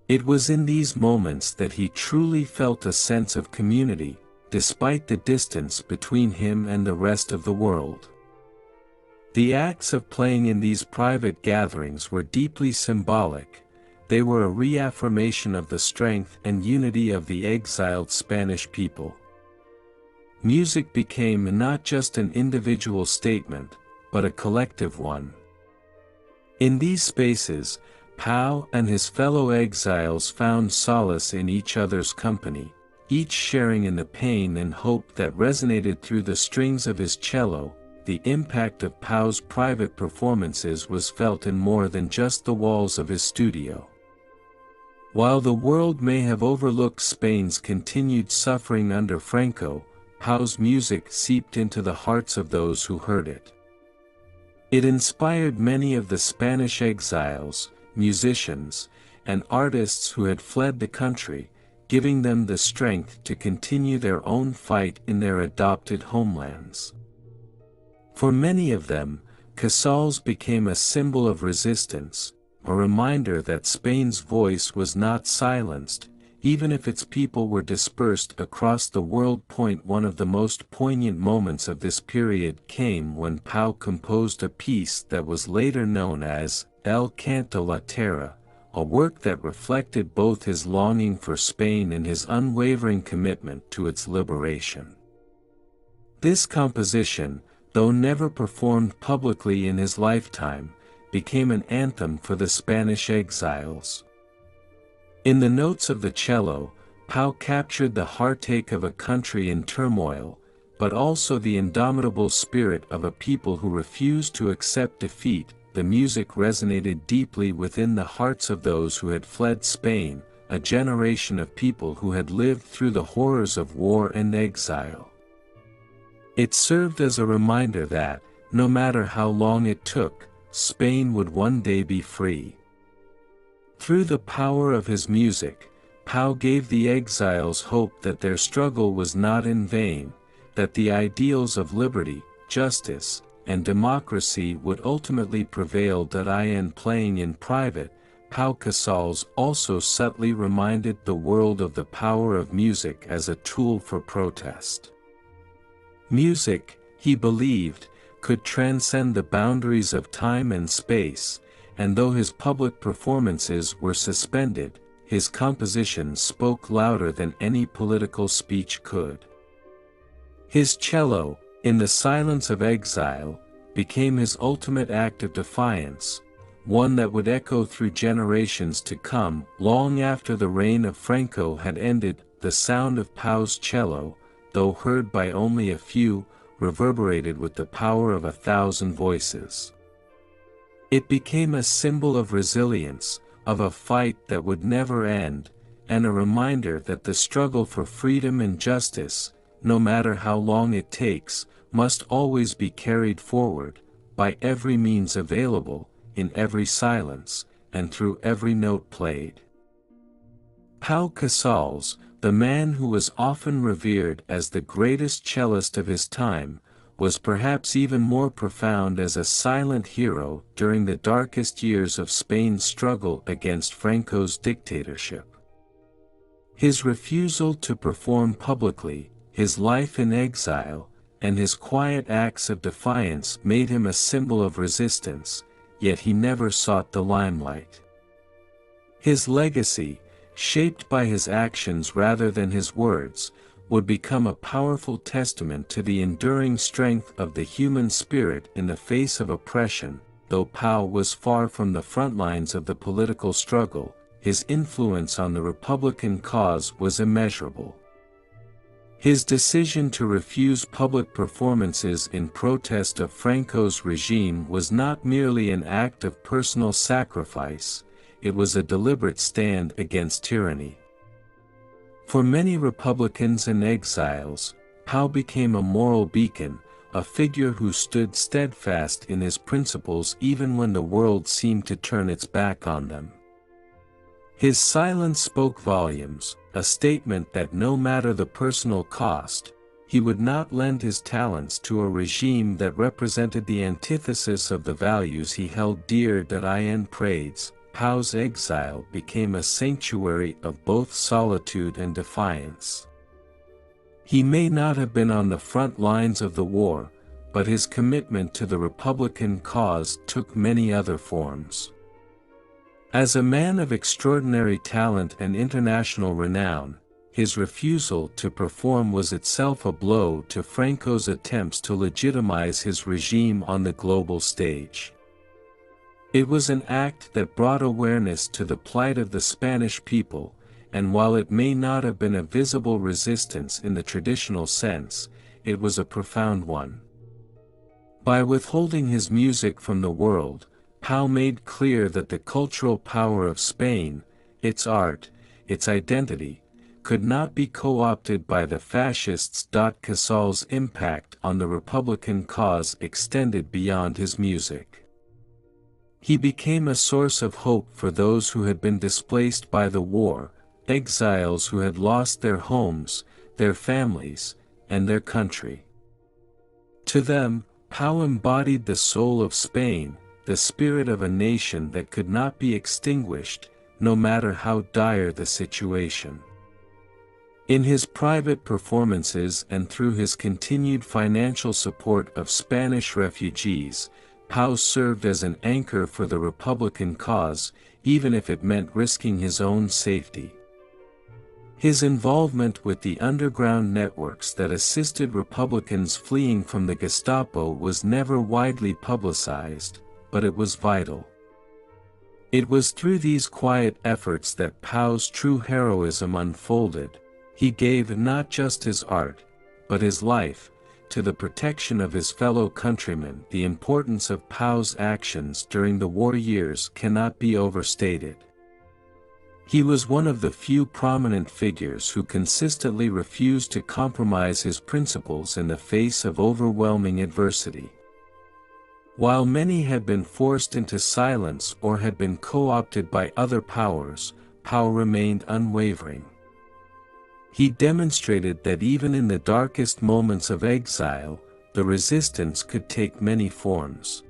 It was in these moments that he truly felt a sense of community, despite the distance between him and the rest of the world. The acts of playing in these private gatherings were deeply symbolic. They were a reaffirmation of the strength and unity of the exiled Spanish people. Music became not just an individual statement, but a collective one. In these spaces, Pau and his fellow exiles found solace in each other's company, each sharing in the pain and hope that resonated through the strings of his cello. The impact of Pau's private performances was felt in more than just the walls of his studio. While the world may have overlooked Spain's continued suffering under Franco, Pau's music seeped into the hearts of those who heard it. It inspired many of the Spanish exiles, musicians, and artists who had fled the country, giving them the strength to continue their own fight in their adopted homelands. For many of them, Casals became a symbol of resistance, a reminder that Spain's voice was not silenced, even if its people were dispersed across the world. One of the most poignant moments of this period came when Pau composed a piece that was later known as El Canto La Tierra, a work that reflected both his longing for Spain and his unwavering commitment to its liberation. This composition, though never performed publicly in his lifetime, became an anthem for the Spanish exiles. In the notes of the cello, Pau captured the heartache of a country in turmoil, but also the indomitable spirit of a people who refused to accept defeat. The music resonated deeply within the hearts of those who had fled Spain, a generation of people who had lived through the horrors of war and exile. It served as a reminder that, no matter how long it took, Spain would one day be free. Through the power of his music, Pau gave the exiles hope that their struggle was not in vain, that the ideals of liberty, justice, and democracy would ultimately prevail. In playing in private, Pau Casals also subtly reminded the world of the power of music as a tool for protest. Music, he believed, could transcend the boundaries of time and space, and though his public performances were suspended, his compositions spoke louder than any political speech could. His cello, in the silence of exile, became his ultimate act of defiance, one that would echo through generations to come. Long after the reign of Franco had ended, the sound of Pau's cello, though heard by only a few, reverberated with the power of 1,000 voices. It became a symbol of resilience, of a fight that would never end, and a reminder that the struggle for freedom and justice, no matter how long it takes, must always be carried forward, by every means available, in every silence, and through every note played. Pau Casals, the man who was often revered as the greatest cellist of his time, was perhaps even more profound as a silent hero during the darkest years of Spain's struggle against Franco's dictatorship. His refusal to perform publicly, his life in exile, and his quiet acts of defiance made him a symbol of resistance, yet he never sought the limelight. His legacy, shaped by his actions rather than his words, would become a powerful testament to the enduring strength of the human spirit in the face of oppression. Though Pao was far from the front lines of the political struggle, his influence on the Republican cause was immeasurable. His decision to refuse public performances in protest of Franco's regime was not merely an act of personal sacrifice, it was a deliberate stand against tyranny. For many Republicans and exiles, Pao became a moral beacon, a figure who stood steadfast in his principles even when the world seemed to turn its back on them. His silence spoke volumes, a statement that no matter the personal cost, he would not lend his talents to a regime that represented the antithesis of the values he held dear. In praise, Pao's exile became a sanctuary of both solitude and defiance. He may not have been on the front lines of the war, but his commitment to the Republican cause took many other forms. As a man of extraordinary talent and international renown, his refusal to perform was itself a blow to Franco's attempts to legitimize his regime on the global stage. It was an act that brought awareness to the plight of the Spanish people, and while it may not have been a visible resistance in the traditional sense, it was a profound one. By withholding his music from the world, Pao made clear that the cultural power of Spain, its art, its identity, could not be co-opted by the fascists. Casals' impact on the Republican cause extended beyond his music. He became a source of hope for those who had been displaced by the war, exiles who had lost their homes, their families, and their country. To them, Pao embodied the soul of Spain, the spirit of a nation that could not be extinguished, no matter how dire the situation. In his private performances and through his continued financial support of Spanish refugees, Pao served as an anchor for the Republican cause, even if it meant risking his own safety. His involvement with the underground networks that assisted Republicans fleeing from the Gestapo was never widely publicized, but it was vital. It was through these quiet efforts that Pao's true heroism unfolded. He gave not just his art, but his life, to the protection of his fellow countrymen. The importance of Pao's actions during the war years cannot be overstated. He was one of the few prominent figures who consistently refused to compromise his principles in the face of overwhelming adversity. While many had been forced into silence or had been co-opted by other powers, Pao remained unwavering. He demonstrated that even in the darkest moments of exile, the resistance could take many forms.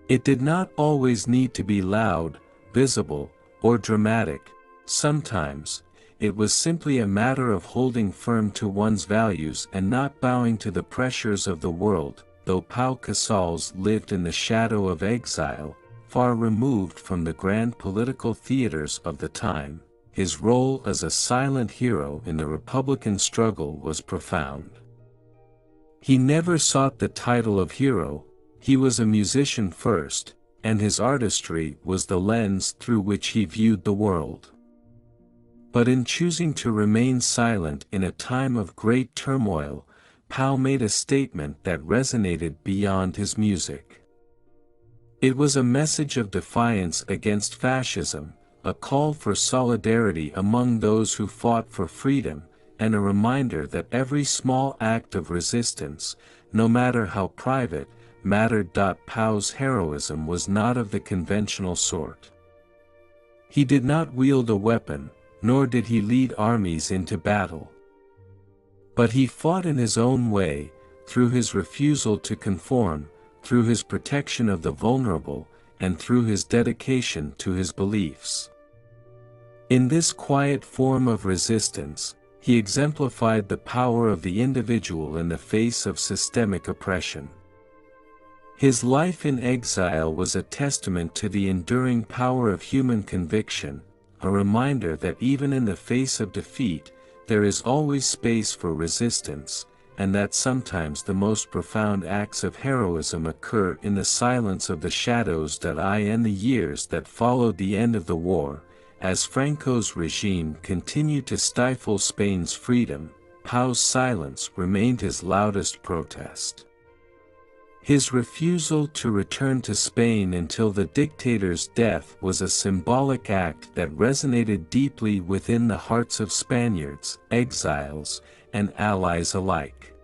It did not always need to be loud, visible, or dramatic. Sometimes, it was simply a matter of holding firm to one's values and not bowing to the pressures of the world. Though Pao Casals lived in the shadow of exile, far removed from the grand political theaters of the time, his role as a silent hero in the Republican struggle was profound. He never sought the title of hero, he was a musician first, and his artistry was the lens through which he viewed the world. But in choosing to remain silent in a time of great turmoil, Pao made a statement that resonated beyond his music. It was a message of defiance against fascism, a call for solidarity among those who fought for freedom, and a reminder that every small act of resistance, no matter how private, mattered. Pao's heroism was not of the conventional sort. He did not wield a weapon, nor did he lead armies into battle. But he fought in his own way, through his refusal to conform, through his protection of the vulnerable, and through his dedication to his beliefs. In this quiet form of resistance, he exemplified the power of the individual in the face of systemic oppression. His life in exile was a testament to the enduring power of human conviction, a reminder that even in the face of defeat, there is always space for resistance, and that sometimes the most profound acts of heroism occur in the silence of the shadows. In the years that followed the end of the war, as Franco's regime continued to stifle Spain's freedom, Pau's silence remained his loudest protest. His refusal to return to Spain until the dictator's death was a symbolic act that resonated deeply within the hearts of Spaniards, exiles, and allies alike.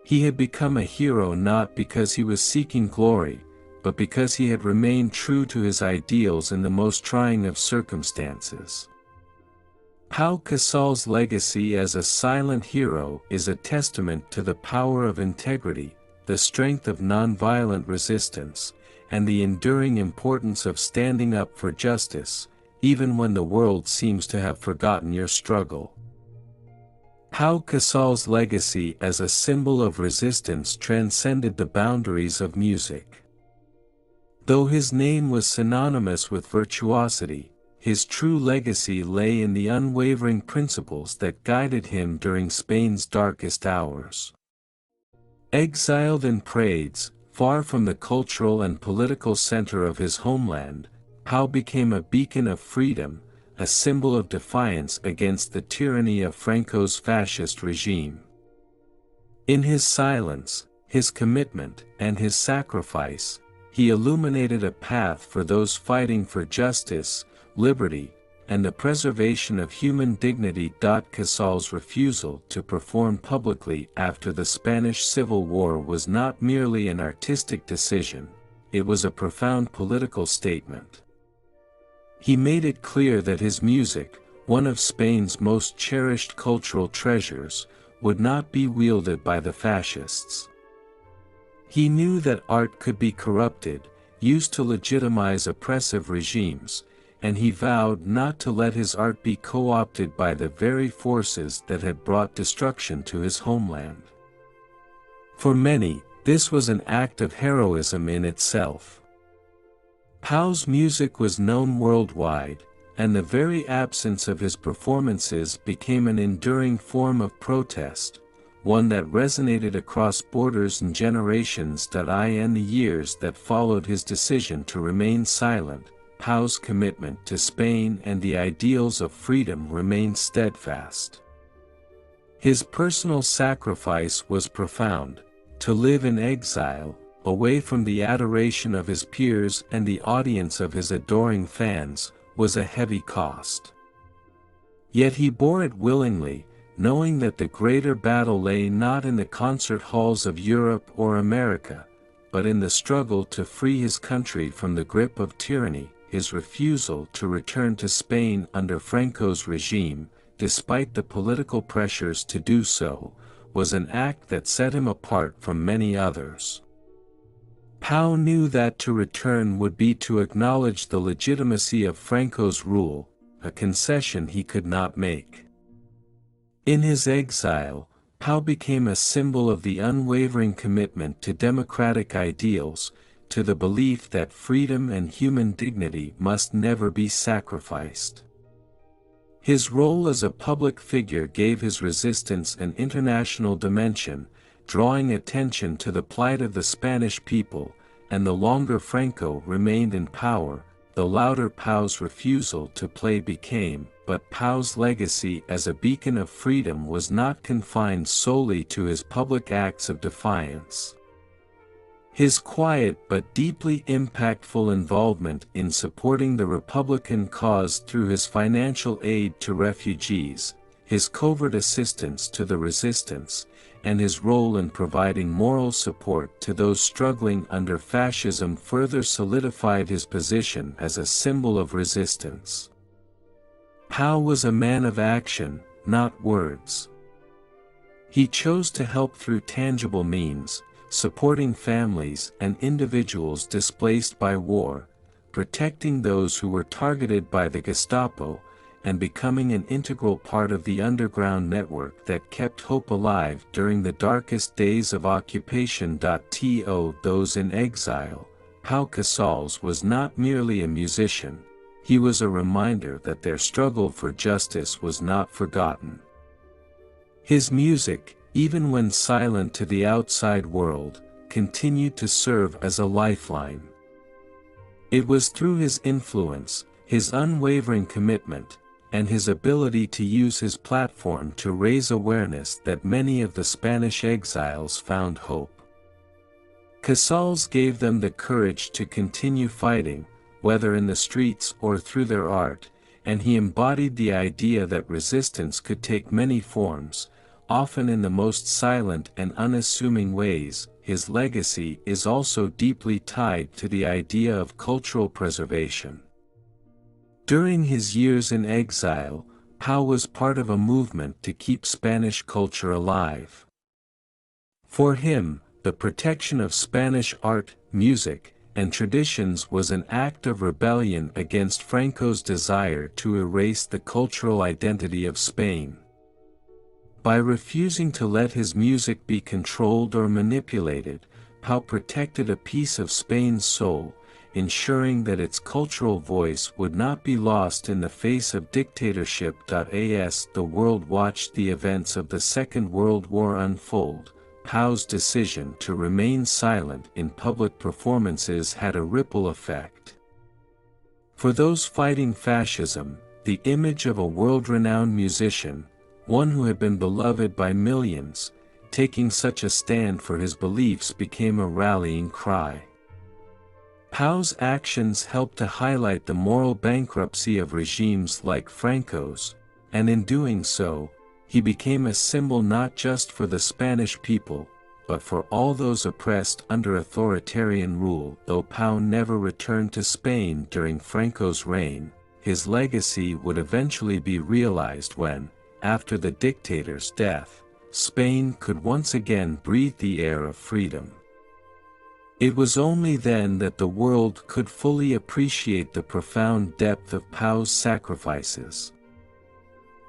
He had become a hero not because he was seeking glory, but because he had remained true to his ideals in the most trying of circumstances. Pau Casals' legacy as a silent hero is a testament to the power of integrity, the strength of nonviolent resistance, and the enduring importance of standing up for justice, even when the world seems to have forgotten your struggle. Pau Casals' legacy as a symbol of resistance transcended the boundaries of music. Though his name was synonymous with virtuosity, his true legacy lay in the unwavering principles that guided him during Spain's darkest hours. Exiled in Prades, far from the cultural and political center of his homeland, Pau became a beacon of freedom, a symbol of defiance against the tyranny of Franco's fascist regime. In his silence, his commitment, and his sacrifice, he illuminated a path for those fighting for justice, liberty, and the preservation of human dignity. Casals' refusal to perform publicly after the Spanish Civil War was not merely an artistic decision, it was a profound political statement. He made it clear that his music, one of Spain's most cherished cultural treasures, would not be wielded by the fascists. He knew that art could be corrupted, used to legitimize oppressive regimes, and he vowed not to let his art be co-opted by the very forces that had brought destruction to his homeland. For many, this was an act of heroism in itself. Pau's music was known worldwide, and the very absence of his performances became an enduring form of protest, one that resonated across borders and generations. In the years that followed his decision to remain silent, Pau's commitment to Spain and the ideals of freedom remained steadfast. His personal sacrifice was profound. To live in exile, away from the adoration of his peers and the audience of his adoring fans, was a heavy cost. Yet he bore it willingly, knowing that the greater battle lay not in the concert halls of Europe or America, but in the struggle to free his country from the grip of tyranny. His refusal to return to Spain under Franco's regime, despite the political pressures to do so, was an act that set him apart from many others. Pau knew that to return would be to acknowledge the legitimacy of Franco's rule, a concession he could not make. In his exile, Pau became a symbol of the unwavering commitment to democratic ideals, to the belief that freedom and human dignity must never be sacrificed. His role as a public figure gave his resistance an international dimension, drawing attention to the plight of the Spanish people, and the longer Franco remained in power, the louder Pau's refusal to play became. But Pau's legacy as a beacon of freedom was not confined solely to his public acts of defiance. His quiet but deeply impactful involvement in supporting the Republican cause through his financial aid to refugees, his covert assistance to the resistance, and his role in providing moral support to those struggling under fascism further solidified his position as a symbol of resistance. Pau was a man of action, not words. He chose to help through tangible means, supporting families and individuals displaced by war, protecting those who were targeted by the Gestapo, and becoming an integral part of the underground network that kept hope alive during the darkest days of occupation. To those in exile, Pau Casals was not merely a musician, he was a reminder that their struggle for justice was not forgotten. His music, even when silent to the outside world, continued to serve as a lifeline. It was through his influence, his unwavering commitment, and his ability to use his platform to raise awareness that many of the Spanish exiles found hope. Casals gave them the courage to continue fighting, whether in the streets or through their art, and he embodied the idea that resistance could take many forms, often in the most silent and unassuming ways. His legacy is also deeply tied to the idea of cultural preservation. During his years in exile, Pau was part of a movement to keep Spanish culture alive. For him, the protection of Spanish art, music, and traditions was an act of rebellion against Franco's desire to erase the cultural identity of Spain. By refusing to let his music be controlled or manipulated, Pau protected a piece of Spain's soul, ensuring that its cultural voice would not be lost in the face of dictatorship. As the world watched the events of the Second World War unfold, Pau's decision to remain silent in public performances had a ripple effect. For those fighting fascism, the image of a world-renowned musician, one who had been beloved by millions, taking such a stand for his beliefs became a rallying cry. Pau's actions helped to highlight the moral bankruptcy of regimes like Franco's, and in doing so, he became a symbol not just for the Spanish people, but for all those oppressed under authoritarian rule. Though Pau never returned to Spain during Franco's reign, his legacy would eventually be realized when, after the dictator's death, Spain could once again breathe the air of freedom. It was only then that the world could fully appreciate the profound depth of Pau's sacrifices.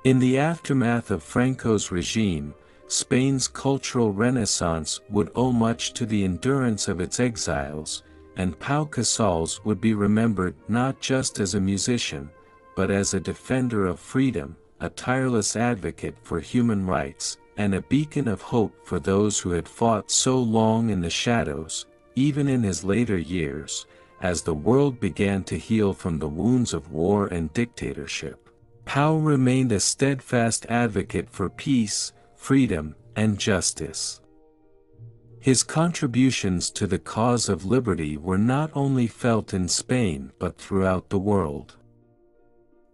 In the aftermath of Franco's regime, Spain's cultural renaissance would owe much to the endurance of its exiles, and Pau Casals would be remembered not just as a musician, but as a defender of freedom, a tireless advocate for human rights, and a beacon of hope for those who had fought so long in the shadows. Even in his later years, as the world began to heal from the wounds of war and dictatorship, Pau remained a steadfast advocate for peace, freedom, and justice. His contributions to the cause of liberty were not only felt in Spain but throughout the world.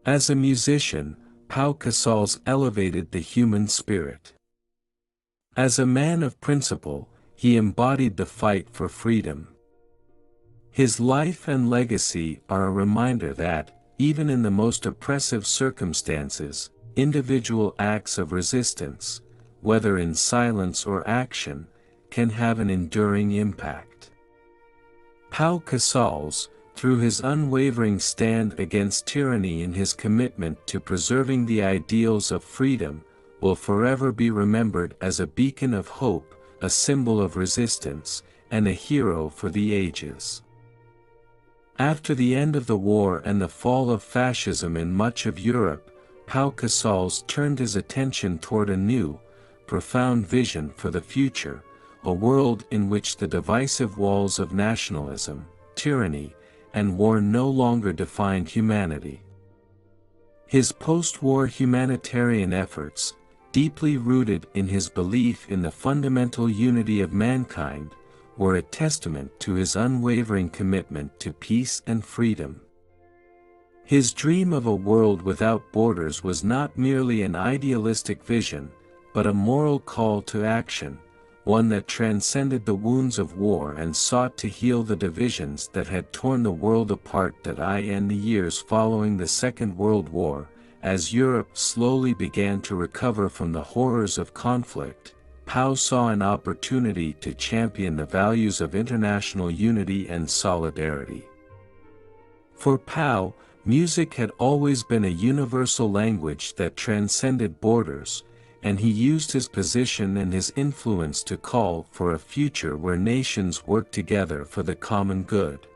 As a musician, Pau Casals elevated the human spirit. As a man of principle, he embodied the fight for freedom. His life and legacy are a reminder that, even in the most oppressive circumstances, individual acts of resistance, whether in silence or action, can have an enduring impact. Pau Casals, through his unwavering stand against tyranny and his commitment to preserving the ideals of freedom, will forever be remembered as a beacon of hope, a symbol of resistance, and a hero for the ages. After the end of the war and the fall of fascism in much of Europe, Pau Casals turned his attention toward a new, profound vision for the future, a world in which the divisive walls of nationalism, tyranny, and war no longer defined humanity. His post-war humanitarian efforts, deeply rooted in his belief in the fundamental unity of mankind, were a testament to his unwavering commitment to peace and freedom. His dream of a world without borders was not merely an idealistic vision, but a moral call to action, one that transcended the wounds of war and sought to heal the divisions that had torn the world apart. In the years following the Second World War, as Europe slowly began to recover from the horrors of conflict, Pau saw an opportunity to champion the values of international unity and solidarity. For Pau, Music had always been a universal language that transcended borders, and he used his position and his influence to call for a future where nations work together for the common good.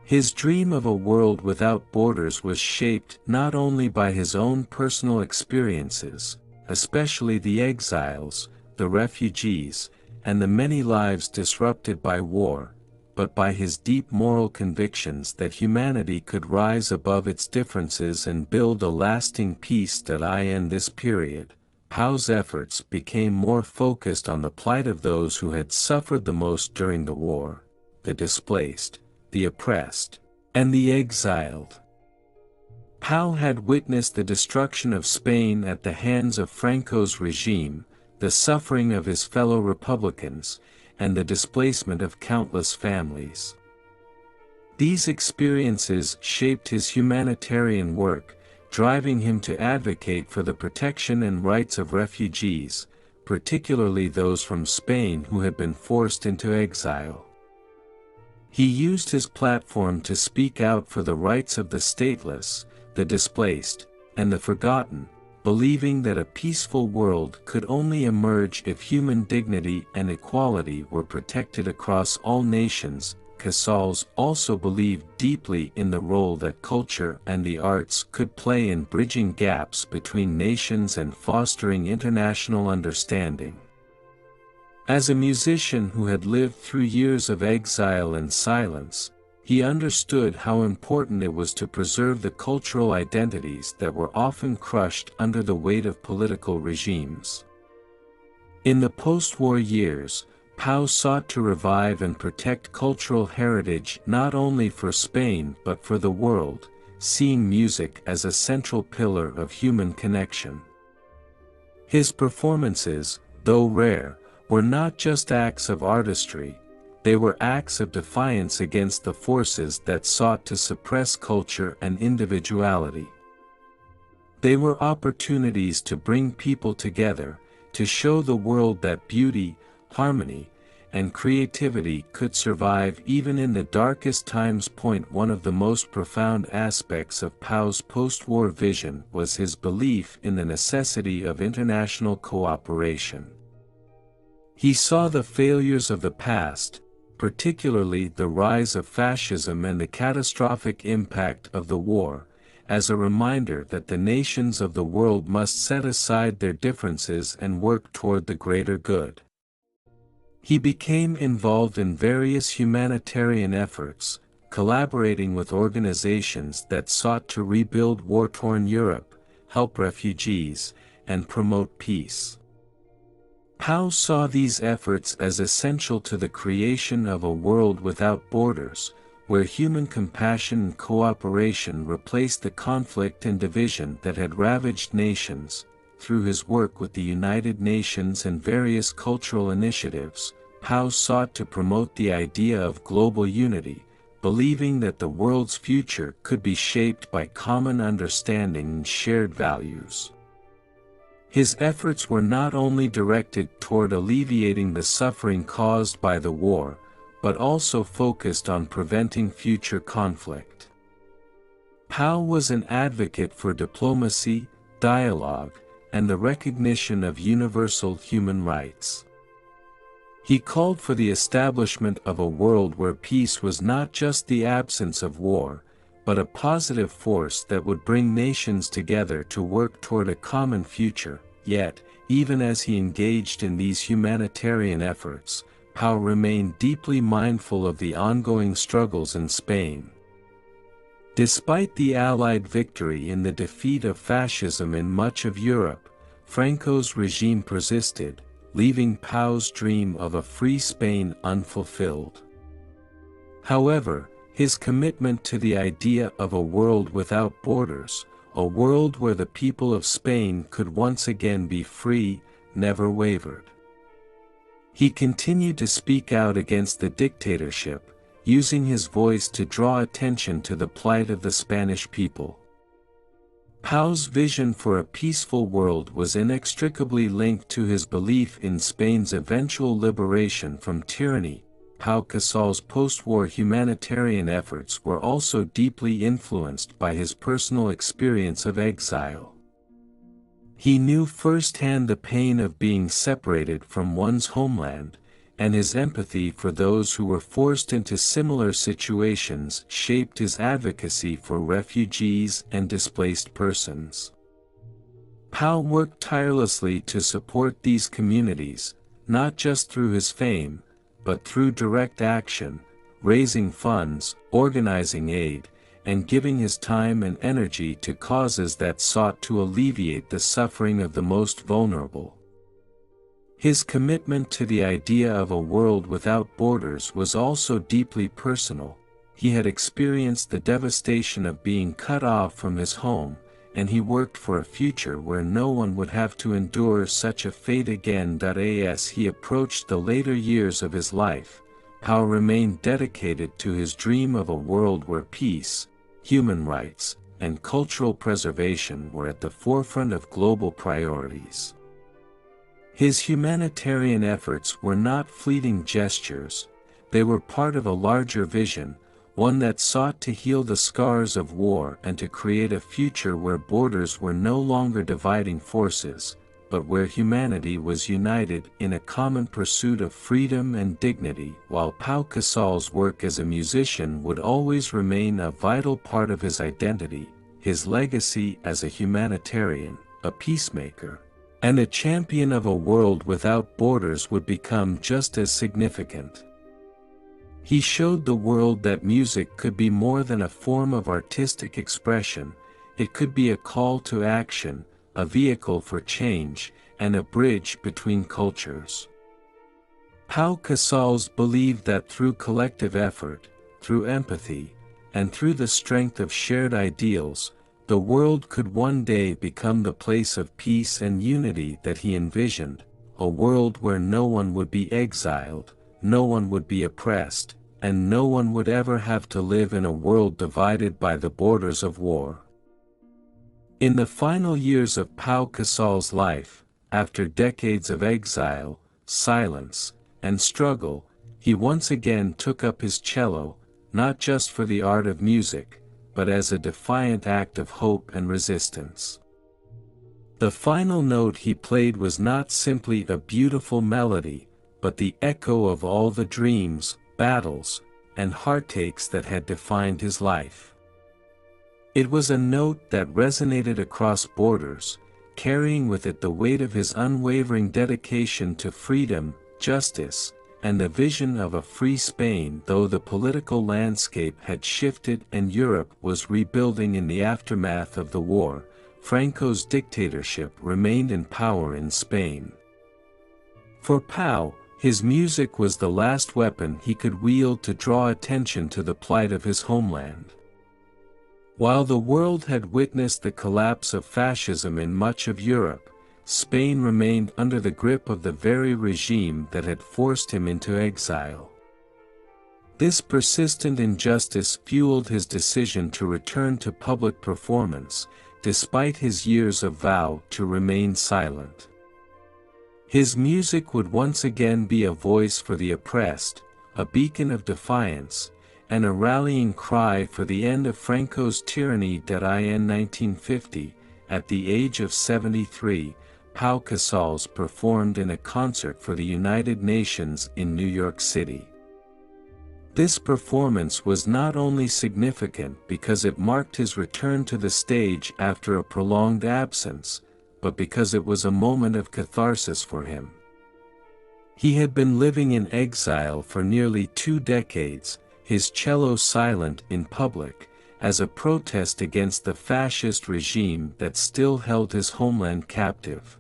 His dream of a world without borders was shaped not only by his own personal experiences, especially the exiles, the refugees, and the many lives disrupted by war, but by his deep moral convictions that humanity could rise above its differences and build a lasting peace. In this period, Pau's efforts became more focused on the plight of those who had suffered the most during the war, the displaced, the oppressed, and the exiled. Pau had witnessed the destruction of Spain at the hands of Franco's regime, the suffering of his fellow Republicans, and the displacement of countless families. These experiences shaped his humanitarian work, driving him to advocate for the protection and rights of refugees, particularly those from Spain who had been forced into exile. He used his platform to speak out for the rights of the stateless, the displaced, and the forgotten, believing that a peaceful world could only emerge if human dignity and equality were protected across all nations. Casals also believed deeply in the role that culture and the arts could play in bridging gaps between nations and fostering international understanding. As a musician who had lived through years of exile and silence, he understood how important it was to preserve the cultural identities that were often crushed under the weight of political regimes. In the post-war years, Pau sought to revive and protect cultural heritage not only for Spain but for the world, seeing music as a central pillar of human connection. His performances, though rare, were not just acts of artistry, they were acts of defiance against the forces that sought to suppress culture and individuality. They were opportunities to bring people together, to show the world that beauty, harmony, and creativity could survive even in the darkest times. One of the most profound aspects of Pau's post-war vision was his belief in the necessity of international cooperation. He saw the failures of the past, particularly the rise of fascism and the catastrophic impact of the war, as a reminder that the nations of the world must set aside their differences and work toward the greater good. He became involved in various humanitarian efforts, collaborating with organizations that sought to rebuild war-torn Europe, help refugees, and promote peace. Pau saw these efforts as essential to the creation of a world without borders, where human compassion and cooperation replaced the conflict and division that had ravaged nations. Through his work with the United Nations and various cultural initiatives, Pau sought to promote the idea of global unity, believing that the world's future could be shaped by common understanding and shared values. His efforts were not only directed toward alleviating the suffering caused by the war, but also focused on preventing future conflict. Pau was an advocate for diplomacy, dialogue, and the recognition of universal human rights. He called for the establishment of a world where peace was not just the absence of war, but a positive force that would bring nations together to work toward a common future. Yet, even as he engaged in these humanitarian efforts, Pau remained deeply mindful of the ongoing struggles in Spain. Despite the Allied victory in the defeat of fascism in much of Europe, Franco's regime persisted, leaving Pau's dream of a free Spain unfulfilled. However, his commitment to the idea of a world without borders, a world where the people of Spain could once again be free, never wavered. He continued to speak out against the dictatorship, using his voice to draw attention to the plight of the Spanish people. Pau's vision for a peaceful world was inextricably linked to his belief in Spain's eventual liberation from tyranny. Pau Casal's post-war humanitarian efforts were also deeply influenced by his personal experience of exile. He knew firsthand the pain of being separated from one's homeland, and his empathy for those who were forced into similar situations shaped his advocacy for refugees and displaced persons. Pau worked tirelessly to support these communities, not just through his fame, but through direct action, raising funds, organizing aid, and giving his time and energy to causes that sought to alleviate the suffering of the most vulnerable. His commitment to the idea of a world without borders was also deeply personal. He had experienced the devastation of being cut off from his home, and he worked for a future where no one would have to endure such a fate again. As he approached the later years of his life, Pau remained dedicated to his dream of a world where peace, human rights, and cultural preservation were at the forefront of global priorities. His humanitarian efforts were not fleeting gestures, they were part of a larger vision, one that sought to heal the scars of war and to create a future where borders were no longer dividing forces, but where humanity was united in a common pursuit of freedom and dignity. While Pau Casal's work as a musician would always remain a vital part of his identity, his legacy as a humanitarian, a peacemaker, and a champion of a world without borders would become just as significant. He showed the world that music could be more than a form of artistic expression, it could be a call to action, a vehicle for change, and a bridge between cultures. Pau Casals believed that through collective effort, through empathy, and through the strength of shared ideals, the world could one day become the place of peace and unity that he envisioned, a world where no one would be exiled, no one would be oppressed, and no one would ever have to live in a world divided by the borders of war. In the final years of Pau Casal's life, after decades of exile, silence, and struggle, he once again took up his cello, not just for the art of music, but as a defiant act of hope and resistance. The final note he played was not simply a beautiful melody, but the echo of all the dreams, battles, and heartaches that had defined his life. It was a note that resonated across borders, carrying with it the weight of his unwavering dedication to freedom, justice, and the vision of a free Spain. Though the political landscape had shifted and Europe was rebuilding in the aftermath of the war, Franco's dictatorship remained in power in Spain. For Pau, his music was the last weapon he could wield to draw attention to the plight of his homeland. While the world had witnessed the collapse of fascism in much of Europe, Spain remained under the grip of the very regime that had forced him into exile. This persistent injustice fueled his decision to return to public performance, despite his years of vow to remain silent. His music would once again be a voice for the oppressed, a beacon of defiance, and a rallying cry for the end of Franco's tyranny. In 1950, at the age of 73, Pau Casals performed in a concert for the United Nations in New York City. This performance was not only significant because it marked his return to the stage after a prolonged absence, but because it was a moment of catharsis for him. He had been living in exile for nearly 2 decades, his cello silent in public, as a protest against the fascist regime that still held his homeland captive.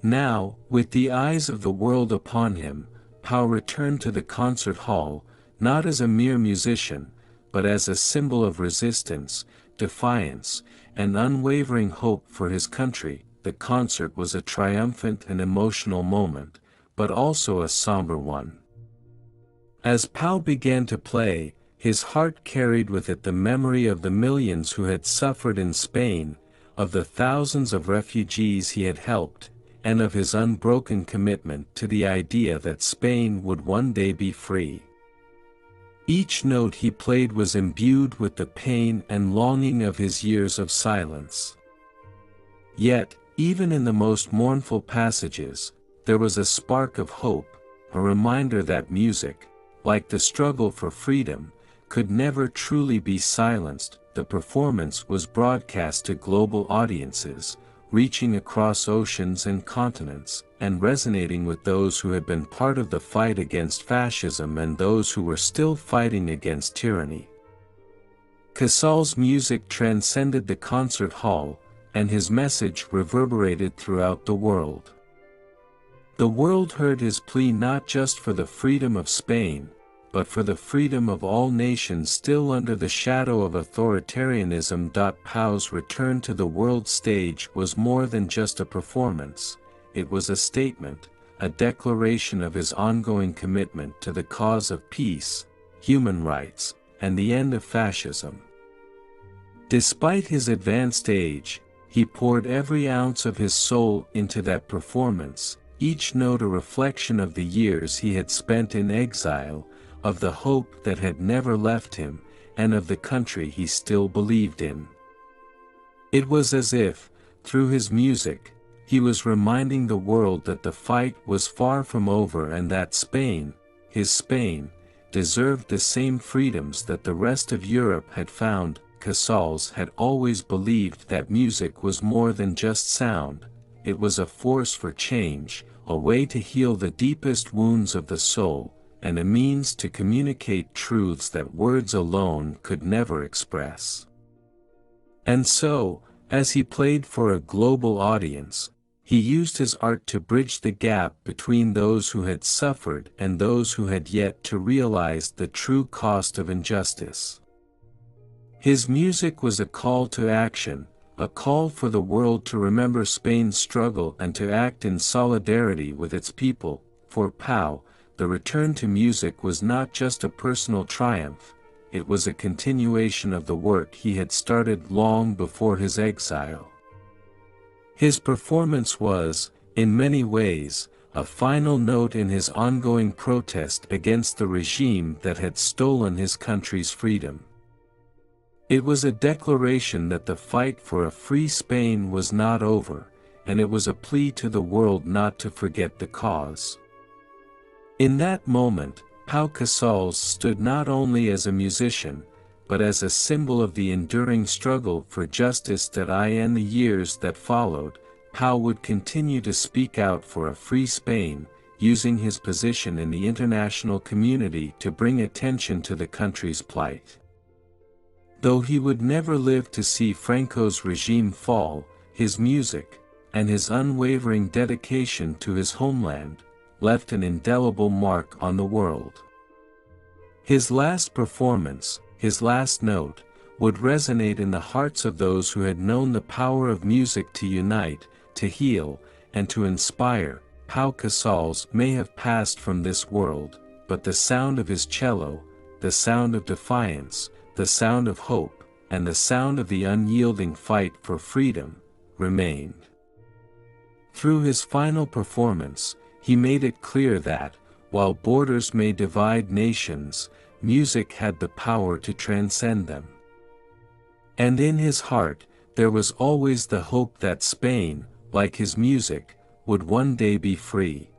Now, with the eyes of the world upon him, Pau returned to the concert hall, not as a mere musician, but as a symbol of resistance, defiance, and unwavering hope for his country. The concert was a triumphant and emotional moment, but also a somber one. As Pau began to play, his heart carried with it the memory of the millions who had suffered in Spain, of the thousands of refugees he had helped, and of his unbroken commitment to the idea that Spain would one day be free. Each note he played was imbued with the pain and longing of his years of silence. Yet, even in the most mournful passages, there was a spark of hope, a reminder that music, like the struggle for freedom, could never truly be silenced. The performance was broadcast to global audiences, reaching across oceans and continents, and resonating with those who had been part of the fight against fascism and those who were still fighting against tyranny. Casals' music transcended the concert hall, and his message reverberated throughout the world. The world heard his plea not just for the freedom of Spain, but for the freedom of all nations still under the shadow of authoritarianism. Pau's return to the world stage was more than just a performance, it was a statement, a declaration of his ongoing commitment to the cause of peace, human rights, and the end of fascism. Despite his advanced age, he poured every ounce of his soul into that performance, each note a reflection of the years he had spent in exile, of the hope that had never left him, and of the country he still believed in. It was as if, through his music, he was reminding the world that the fight was far from over and that Spain, his Spain, deserved the same freedoms that the rest of Europe had found. Casals had always believed that music was more than just sound, it was a force for change, a way to heal the deepest wounds of the soul, and a means to communicate truths that words alone could never express. And so, as he played for a global audience, he used his art to bridge the gap between those who had suffered and those who had yet to realize the true cost of injustice. His music was a call to action, a call for the world to remember Spain's struggle and to act in solidarity with its people. For Pau, the return to music was not just a personal triumph, it was a continuation of the work he had started long before his exile. His performance was, in many ways, a final note in his ongoing protest against the regime that had stolen his country's freedom. It was a declaration that the fight for a free Spain was not over, and it was a plea to the world not to forget the cause. In that moment, Pau Casals stood not only as a musician, but as a symbol of the enduring struggle for justice that in the years that followed, Pau would continue to speak out for a free Spain, using his position in the international community to bring attention to the country's plight. Though he would never live to see Franco's regime fall, his music, and his unwavering dedication to his homeland, left an indelible mark on the world. His last performance, his last note, would resonate in the hearts of those who had known the power of music to unite, to heal, and to inspire. Pau Casals may have passed from this world, but the sound of his cello, the sound of defiance, the sound of hope, and the sound of the unyielding fight for freedom, remained. Through his final performance, he made it clear that, while borders may divide nations, music had the power to transcend them. And in his heart, there was always the hope that Spain, like his music, would one day be free.